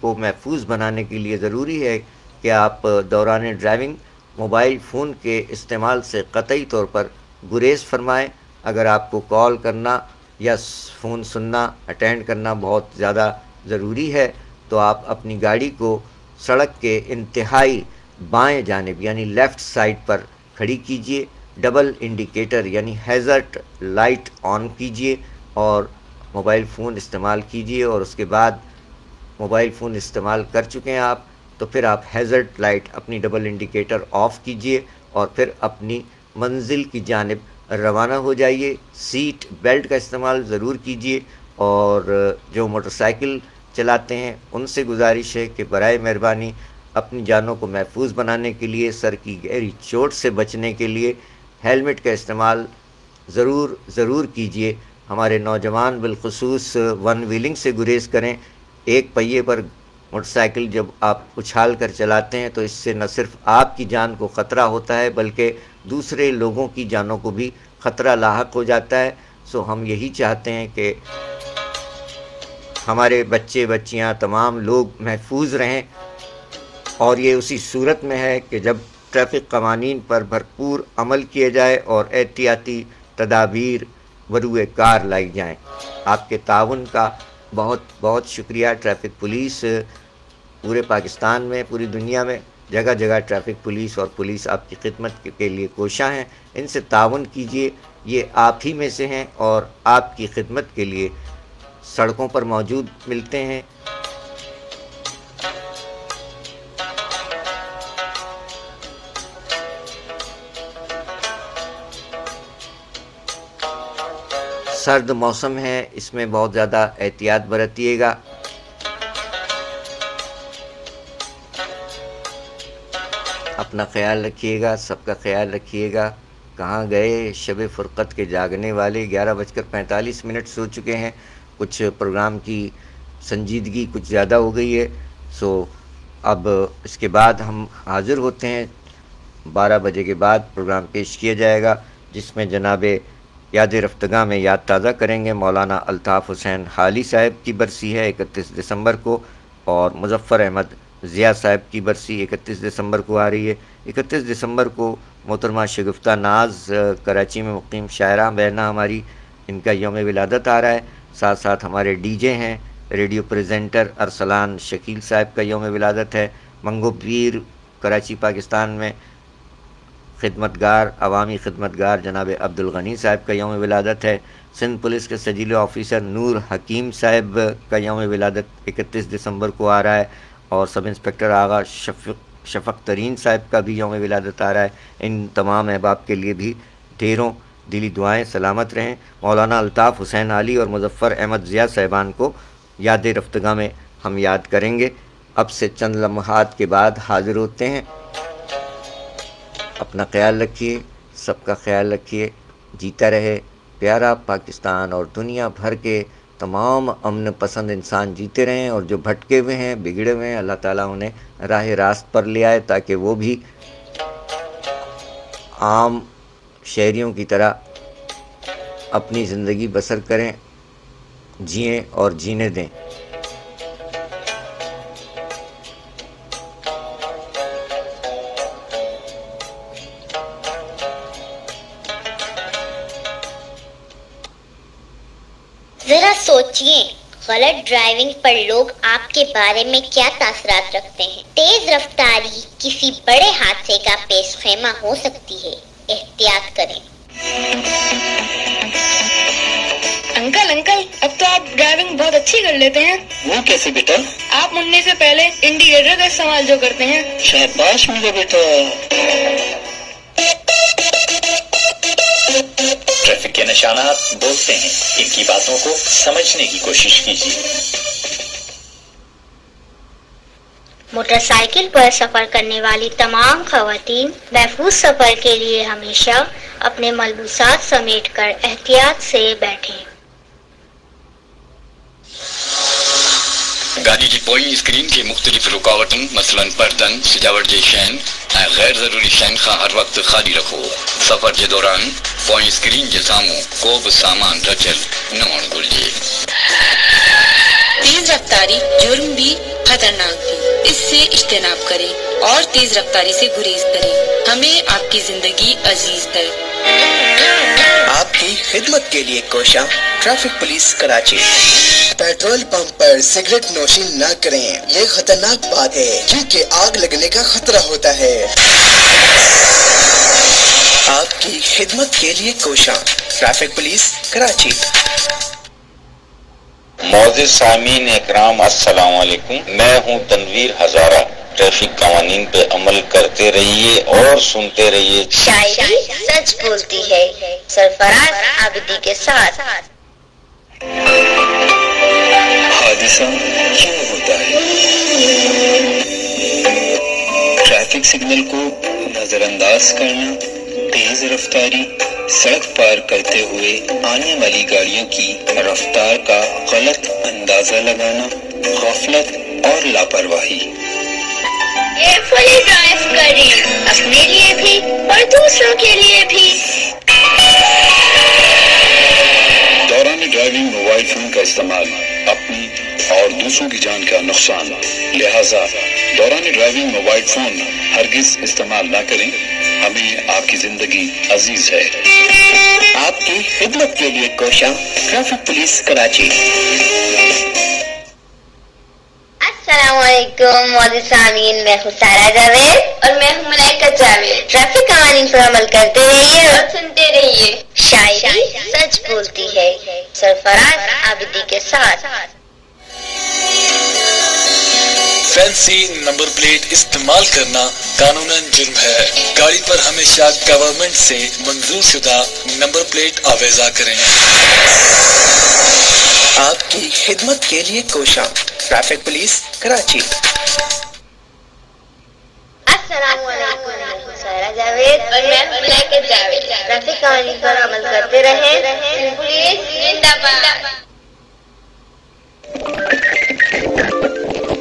کو محفوظ بنانے کے لیے ضروری ہے کہ آپ دوران ڈرائیونگ موبائل فون کے استعمال سے قطعی طور پر گریز فرمائیں۔ اگر آپ کو کال کرنا یا فون سننا، اٹینڈ کرنا بہت زیادہ ضروری ہے تو آپ اپنی گاڑی کو سڑک کے انتہائی بائیں جانب یعنی لیفٹ سائڈ پر کھڑی کیجئے، ڈبل انڈیکیٹر یعنی ہیزرٹ لائٹ آن کیجئے اور موبائل فون استعمال کیجئے، اور اس کے بعد موبائل فون استعمال کر چکے ہیں آپ تو پھر آپ ہیزرٹ لائٹ اپنی ڈبل انڈیکیٹر آف کیجئے اور پھر اپنی منزل کی جانب روانہ ہو جائیے۔ سیٹ بیلٹ کا استعمال ضرور کیجئے، اور جو موٹر سائیکل چلاتے ہیں ان سے گزارش ہے کہ برائے مہربانی اپنی جانوں کو محفوظ بنانے کے لیے، سر کی گہری چوٹ سے بچنے کے لیے ہیلمٹ کا استعمال ضرور کیجئے۔ ہمارے نوجوان بالخصوص ون ویلنگ سے گریز کریں۔ ایک پہیے پر موٹر سائیکل جب آپ اچھال کر چلاتے ہیں تو اس سے نہ صرف آپ کی جان کو خطرہ ہوتا ہے بلکہ دوسرے لوگوں کی جانوں کو بھی خطرہ لاحق ہو جاتا ہے۔ سو ہم یہی چاہتے ہیں کہ ہمارے بچے بچیاں تمام لوگ محفوظ رہیں، اور یہ اسی صورت میں ہے کہ جب ٹریفک قوانین پر بھرپور عمل کیا جائے اور احتیاطی تدابیر بروئے کار لائی جائیں۔ آپ کے تعاون کا بہت بہت شکریہ۔ ٹریفک پولیس پورے پاکستان میں، پوری دنیا میں جگہ جگہ ٹریفک پولیس اور پولیس آپ کی خدمت کے لیے کوشاں ہیں۔ ان سے تعاون کیجئے، یہ آپ ہی میں سے ہیں اور آپ کی خدمت کے لیے سڑکوں پر موجود ملتے ہیں۔ سرد موسم ہے، اس میں بہت زیادہ احتیاط برتیے گا۔ اپنا خیال رکھیے گا، سب کا خیال رکھیے گا۔ کہاں گئے شب فرقت کے جاگنے والے؟ 11:45 سو چکے ہیں۔ کچھ پروگرام کی سنجیدگی کچھ زیادہ ہو گئی ہے، سو اب اس کے بعد ہم حاضر ہوتے ہیں۔ 12 بجے کے بعد پروگرام پیش کیا جائے گا، جس میں جناب یاد رفتگاہ میں یاد تازہ کریں گے مولانا الطاف حسین حالی صاحب کی برسی ہے 31 دسمبر کو، اور مظفر احمد ضیاء صاحب کی برسی 31 دسمبر کو آ رہی ہے۔ 31 دسمبر کو محترمہ شگفتہ ناز کراچی میں مقیم شاعرہ بہنہ ہماری، ان کا یوم ولادت آ رہا ہے۔ ساتھ ساتھ ہمارے ڈی جے ہیں، ریڈیو پریزنٹر ارسلان شکیل صاحب کا یوم ولادت ہے۔ منگو پیر کراچی پاکستان میں خدمتگار، عوامی خدمتگار جناب عبدالغنی صاحب کا یوم ولادت ہے۔ سندھ پولیس کے سجیلے آفیسر نور حکیم صاحب کا یوم ولادت 31 دسمبر کو آ رہا ہے، اور سب انسپکٹر آغا شفق ترین صاحب کا بھی یوم ولادت آ رہا ہے. ان تمام احباب کے لیے بھی ڈھیروں دلی دعائیں. سلامت رہیں. مولانا الطاف حسین علی اور مظفر احمد ضیاء صاحبان کو یاد رفتگاہ میں ہم یاد کریں گے. اب سے چند لمحات کے بعد حاضر ہوتے ہیں. اپنا خیال رکھیے, سب کا خیال رکھیے. جیتا رہے پیارا پاکستان, اور دنیا بھر کے تمام امن پسند انسان جیتے رہیں, اور جو بھٹکے ہوئے ہیں, بگڑے ہوئے ہیں, اللہ تعالیٰ انہیں راہ راست پر لے آئے تاکہ وہ بھی عام شہریوں کی طرح اپنی زندگی بسر کریں, جئیں اور جینے دیں. ذرا سوچئے, غلط ڈرائیونگ پر لوگ آپ کے بارے میں کیا تاثرات رکھتے ہیں. تیز رفتاری کسی بڑے حادثے کا پیش خیمہ ہو سکتی ہے, احتیاط کریں. انکل اب تو آپ ڈرائیونگ بہت اچھی کر لیتے ہیں. وہ کیسے بیٹا؟ آپ مننے سے پہلے انڈیکیٹر کا استعمال جو کرتے ہیں. شاباش میرا بیٹا. ٹریفک کے نشانات بولتے ہیں, ان کی باتوں کو سمجھنے کی کوشش کیجیے. موٹر سائیکل پر سفر کرنے والی تمام خواتین محفوظ سفر کے لیے ہمیشہ اپنے ملبوسات سمیٹ کر احتیاط سے بیٹھیں. گاڑی کی پوئنگ اسکرین کے مختلف رکاوٹوں مثلا پردن, سجاوٹ کے شین غیر ضروری شین کا ہر وقت خالی رکھو. سفر کے دوران پوئنگ اسکرین کے ساموں کو بھی سامان رچل نہ گلجے. تیز رفتاری جرم بھی خطرناک بھی, اس سے اجتناب کریں اور تیز رفتاری سے گریز کریں. ہمیں آپ کی زندگی عزیز ہے. آپ کی خدمت کے لیے کوشاں traffic police Karachi. Petrol pump پر سگریٹ نوشی نہ کریں, یہ خطرناک بات ہے کیونکہ آگ لگنے کا خطرہ ہوتا ہے. آپ کی خدمت کے لیے کوشاں ٹریفک پولیس کراچی. معزز سامعین اکرام السلام علیکم, میں ہوں تنویر ہزارہ. ٹریفک قوانین پہ عمل کرتے رہیے اور سنتے رہیے. شاعری سچ بولتی ہے, سرفراز عابدی کے ساتھ. حادثہ کیوں ہوتا ہے؟ ٹریفک سگنل کو نظر انداز کرنا, تیز رفتاری, سڑک پار کرتے ہوئے آنے والی گاڑیوں کی رفتار کا غلط اندازہ لگانا, غفلت اور لاپرواہی. کیئرفلی ڈرائیو کریں, اپنے لیے بھی اور دوسروں کے لیے بھی. دوران ڈرائیونگ موبائل فون کا استعمال اپنی اور دوسروں کی جان کا نقصان, لہذا دوران ڈرائیونگ موبائل فون ہرگز استعمال نہ کریں. ہمیں آپ کی زندگی عزیز ہے. آپ کی خدمت کے لیے کوشاں ٹریفک پولیس کراچی. السلام علیکم معزز سامعین, میں ہوں سارا جاوید اور میں ہوں ملائکہ جاوید. ٹریفک قوانین پر عمل کرتے رہیے اور سنتے رہیے. شاعری سچ بولتی ہے, سرفراز عابدی کے ساتھ. فینسی نمبر پلیٹ استعمال کرنا قانوناً جرم ہے. گاڑی پر ہمیشہ گورنمنٹ سے منظور شدہ نمبر پلیٹ آویزا کریں. آپ کی خدمت کے لیے کوشاں ٹریفک پولیس کراچی. السلام علیکم, میں ہوں سارا جاوید اور میں ہوں ملائکہ جاوید. ٹریفک قوانین پر عمل کرتے رہیں. پولیس زندہ باد.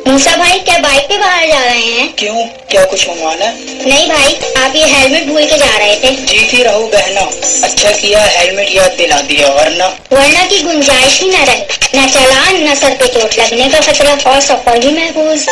موسیٰ بھائی, کیا بائک پہ باہر جا رہے ہیں؟ کیوں, کیا کچھ منگوانا ہے؟ نہیں بھائی, آپ یہ ہیلمٹ بھول کے جا رہے تھے. جیتی رہو بہنا, اچھا کیا ہیلمٹ یاد دلا دیا, ورنہ کی گنجائش ہی نہ رہے. نہ چلان, نہ سر پہ چوٹ لگنے کا خطرہ, اور سفر بھی محفوظ.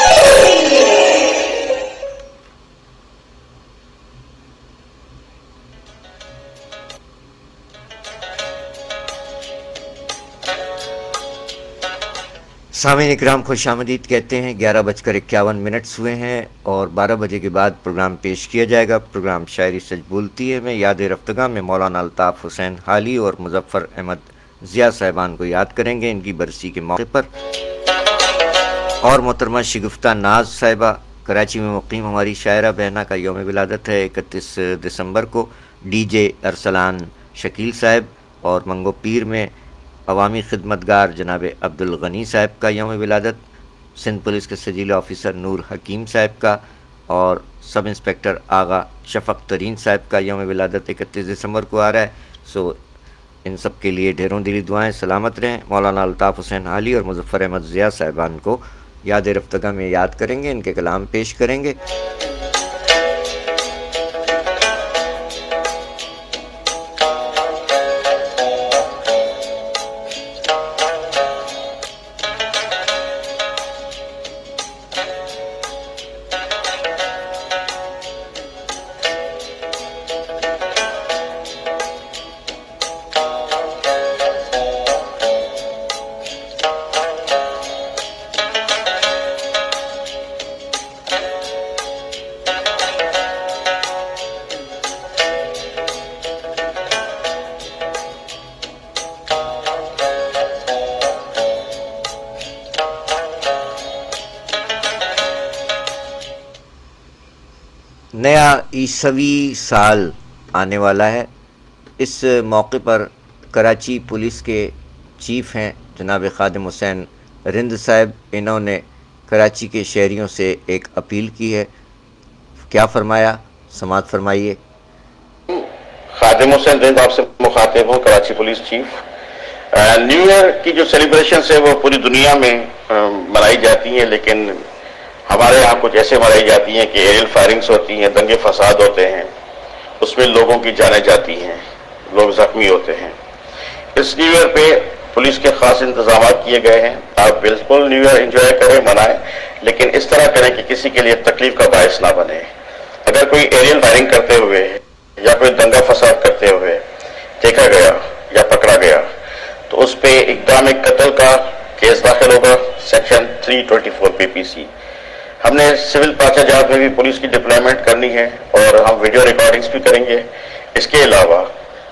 سامعین اکرام خوش آمدید کہتے ہیں. 11:51 ہوئے ہیں اور 12 بجے کے بعد پروگرام پیش کیا جائے گا. پروگرام شاعری سچ بولتی ہے میں یاد رفتگاہ میں مولانا الطاف حسین حالی اور مظفر احمد ضیاء صاحبان کو یاد کریں گے ان کی برسی کے موقع پر. اور محترمہ شگفتہ ناز صاحبہ کراچی میں مقیم ہماری شاعرہ بہنہ کا یوم ولادت ہے 31 دسمبر کو. ڈی جے ارسلان شکیل صاحب. اور منگو پیر میں عوامی خدمتگار جناب عبدالغنی صاحب کا یوم ولادت. سندھ پولیس کے سجیلا آفیسر نور حکیم صاحب کا اور سب انسپیکٹر آغا شفق ترین صاحب کا یوم ولادت 31 دسمبر کو آ رہا ہے. سو ان سب کے لیے ڈھیروں دلی دعائیں. سلامت رہیں. مولانا الطاف حسین حالی اور مظفر احمد ضیاء صاحبان کو یاد رفتگاہ میں یاد کریں گے، ان کے کلام پیش کریں گے. نیا عیسوی سال آنے والا ہے. اس موقع پر کراچی پولیس کے چیف ہیں جناب خادم حسین رند صاحب. انہوں نے کراچی کے شہریوں سے ایک اپیل کی ہے. کیا فرمایا؟ سماعت فرمائیے. خادم حسین رند آپ سے مخاطب ہوں، Karachi police chief. New year کی جو سیلیبریشنز ہے وہ پوری دنیا میں منائی جاتی ہیں، لیکن ہمارے یہاں کچھ ایسے منائی جاتی ہیں کہ ایریل فائرنگز ہوتی ہیں، دنگے فساد ہوتے ہیں، اس میں لوگوں کی جانیں جاتی ہیں، لوگ زخمی ہوتے ہیں. اس نیو ایئر پہ پولیس کے خاص انتظامات کیے گئے ہیں. آپ بالکل نیو ایئر انجوائے کریں، منائیں، لیکن اس طرح کریں کہ کسی کے لیے تکلیف کا باعث نہ بنے. اگر کوئی ایریل فائرنگ کرتے ہوئے یا کوئی دنگا فساد کرتے ہوئے دیکھا گیا یا پکڑا گیا تو اس پہ اقدام قتل کا کیس داخل ہوگا، سیکشن 324 PPC. ہم نے سول پاچا جہاز میں بھی پولیس کی ڈپلائمنٹ کرنی ہے اور ہم ویڈیو ریکارڈنگز بھی کریں گے. اس کے علاوہ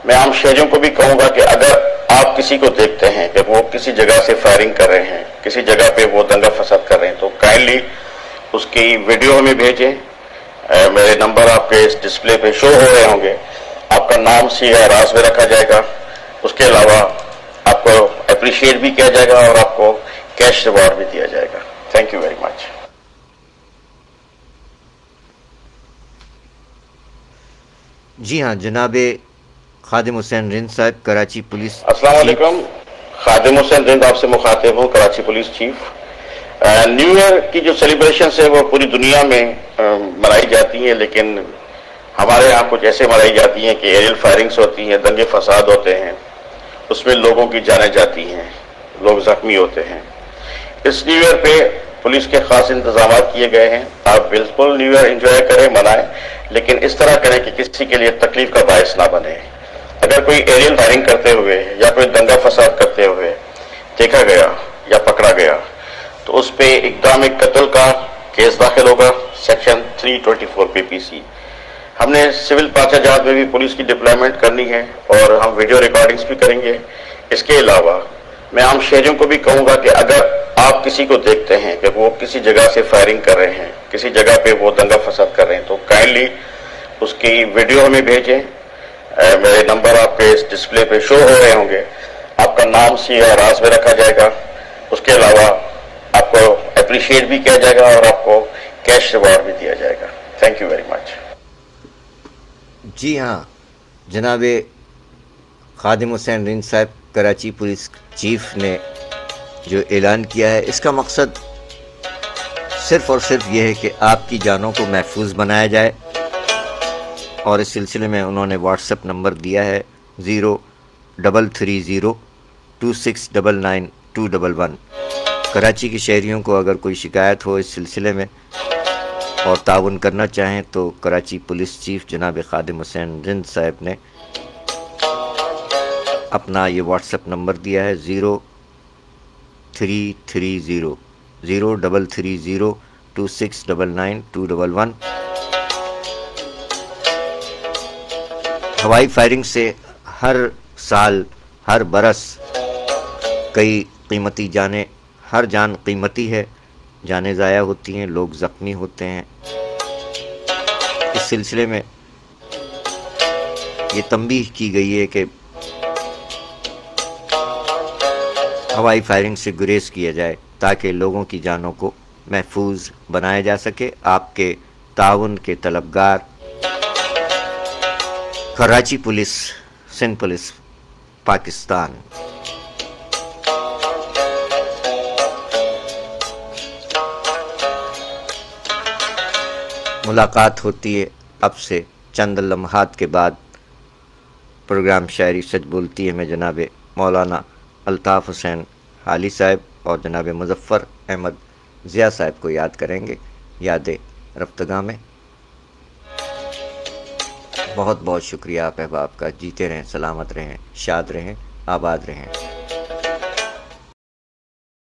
میں عام شہریوں کو بھی کہوں گا کہ اگر آپ کسی کو دیکھتے ہیں کہ وہ کسی جگہ سے فائرنگ کر رہے ہیں، کسی جگہ پہ وہ دنگا فساد کر رہے ہیں، تو کائنڈلی اس کی ویڈیو ہمیں بھیجیں. میرے نمبر آپ کے اس ڈسپلے پہ شو ہو رہے ہوں گے. آپ کا نام سیدھا راز میں رکھا جائے گا. اس کے علاوہ آپ کو اپریشیٹ بھی کیا جائے گا اور آپ کو کیش ریوارڈ بھی دیا جائے گا. Thank you very much. جی ہاں، جناب خادم حسین رند صاحب کراچی پولیس. السلام علیکم. خادم حسین رند آپ سے مخاطب ہوں، Karachi police chief. New year کی جو سیلیبریشنز ہے وہ پوری دنیا میں منائی جاتی ہیں، لیکن ہمارے یہاں کچھ ایسے منائی جاتی ہیں کہ ایریل فائرنگز ہوتی ہیں، دنگے فساد ہوتے ہیں، اس میں لوگوں کی جانیں جاتی ہیں، لوگ زخمی ہوتے ہیں. اس نیو ایئر پہ پولیس کے خاص انتظامات کیے گئے ہیں. آپ بالکل نیو ایئر انجوائے کریں، منائیں، لیکن اس طرح کریں کہ کسی کے لیے تکلیف کا باعث نہ بنے. اگر کوئی ایریل فائرنگ کرتے ہوئے یا کوئی دنگا فساد کرتے ہوئے دیکھا گیا یا پکڑا گیا تو اس پہ اقدام قتل کا کیس داخل ہوگا، سیکشن 324 PPC. ہم نے سول پاچا جہاز میں بھی پولیس کی ڈپلائمنٹ کرنی ہے اور ہم ویڈیو ریکارڈنگز بھی کریں گے. اس کے علاوہ میں عام شہریوں کو بھی کہوں گا کہ اگر آپ کسی کو دیکھتے ہیں کہ وہ کسی جگہ سے فائرنگ کر رہے ہیں، کسی جگہ پہ وہ دنگا فساد کر رہے ہیں، تو کائنڈلی اس کی ویڈیو ہمیں بھیجیں. میرے نمبر آپ کے اس ڈسپلے پہ شو ہو رہے ہوں گے. آپ کا نام سیدھا راز میں رکھا جائے گا. اس کے علاوہ آپ کو اپریشیٹ بھی کیا جائے گا اور آپ کو کیش ریوارڈ بھی دیا جائے گا. Thank you very much. جی ہاں، جناب خادم حسین رند صاحب کراچی پولیس چیف نے جو اعلان کیا ہے، اس کا مقصد صرف اور صرف یہ ہے کہ آپ کی جانوں کو محفوظ بنایا جائے. اور اس سلسلے میں انہوں نے واٹس ایپ نمبر دیا ہے 033026992211. کراچی کے شہریوں کو اگر کوئی شکایت ہو اس سلسلے میں اور تعاون کرنا چاہیں تو کراچی پولیس چیف جناب خادم حسین رند صاحب نے اپنا یہ واٹس ایپ نمبر دیا ہے 033026992211. ہوائی فائرنگ سے ہر سال ہر برس کئی قیمتی جانیں، ہر جان قیمتی ہے، جانیں ضائع ہوتی ہیں، لوگ زخمی ہوتے ہیں۔ اس سلسلے میں یہ تنبیہ کی گئی ہے کہ ہوائی فائرنگ سے گریز کیا جائے تاکہ لوگوں کی جانوں کو محفوظ بنایا جا سکے۔ آپ کے تعاون کے طلبگار کراچی پولیس، سندھ پولیس، پاکستان۔ ملاقات ہوتی ہے اب سے چند لمحات کے بعد۔ پروگرام شاعری سچ بولتی ہے میں جناب مولانا الطاف حسین حالی صاحب اور جناب مظفر احمد ضیاء صاحب کو یاد کریں گے، یاد رفتگاں میں۔ بہت بہت شکریہ آپ احباب کا۔ جیتے رہیں، سلامت رہیں، شاد رہیں، آباد رہیں۔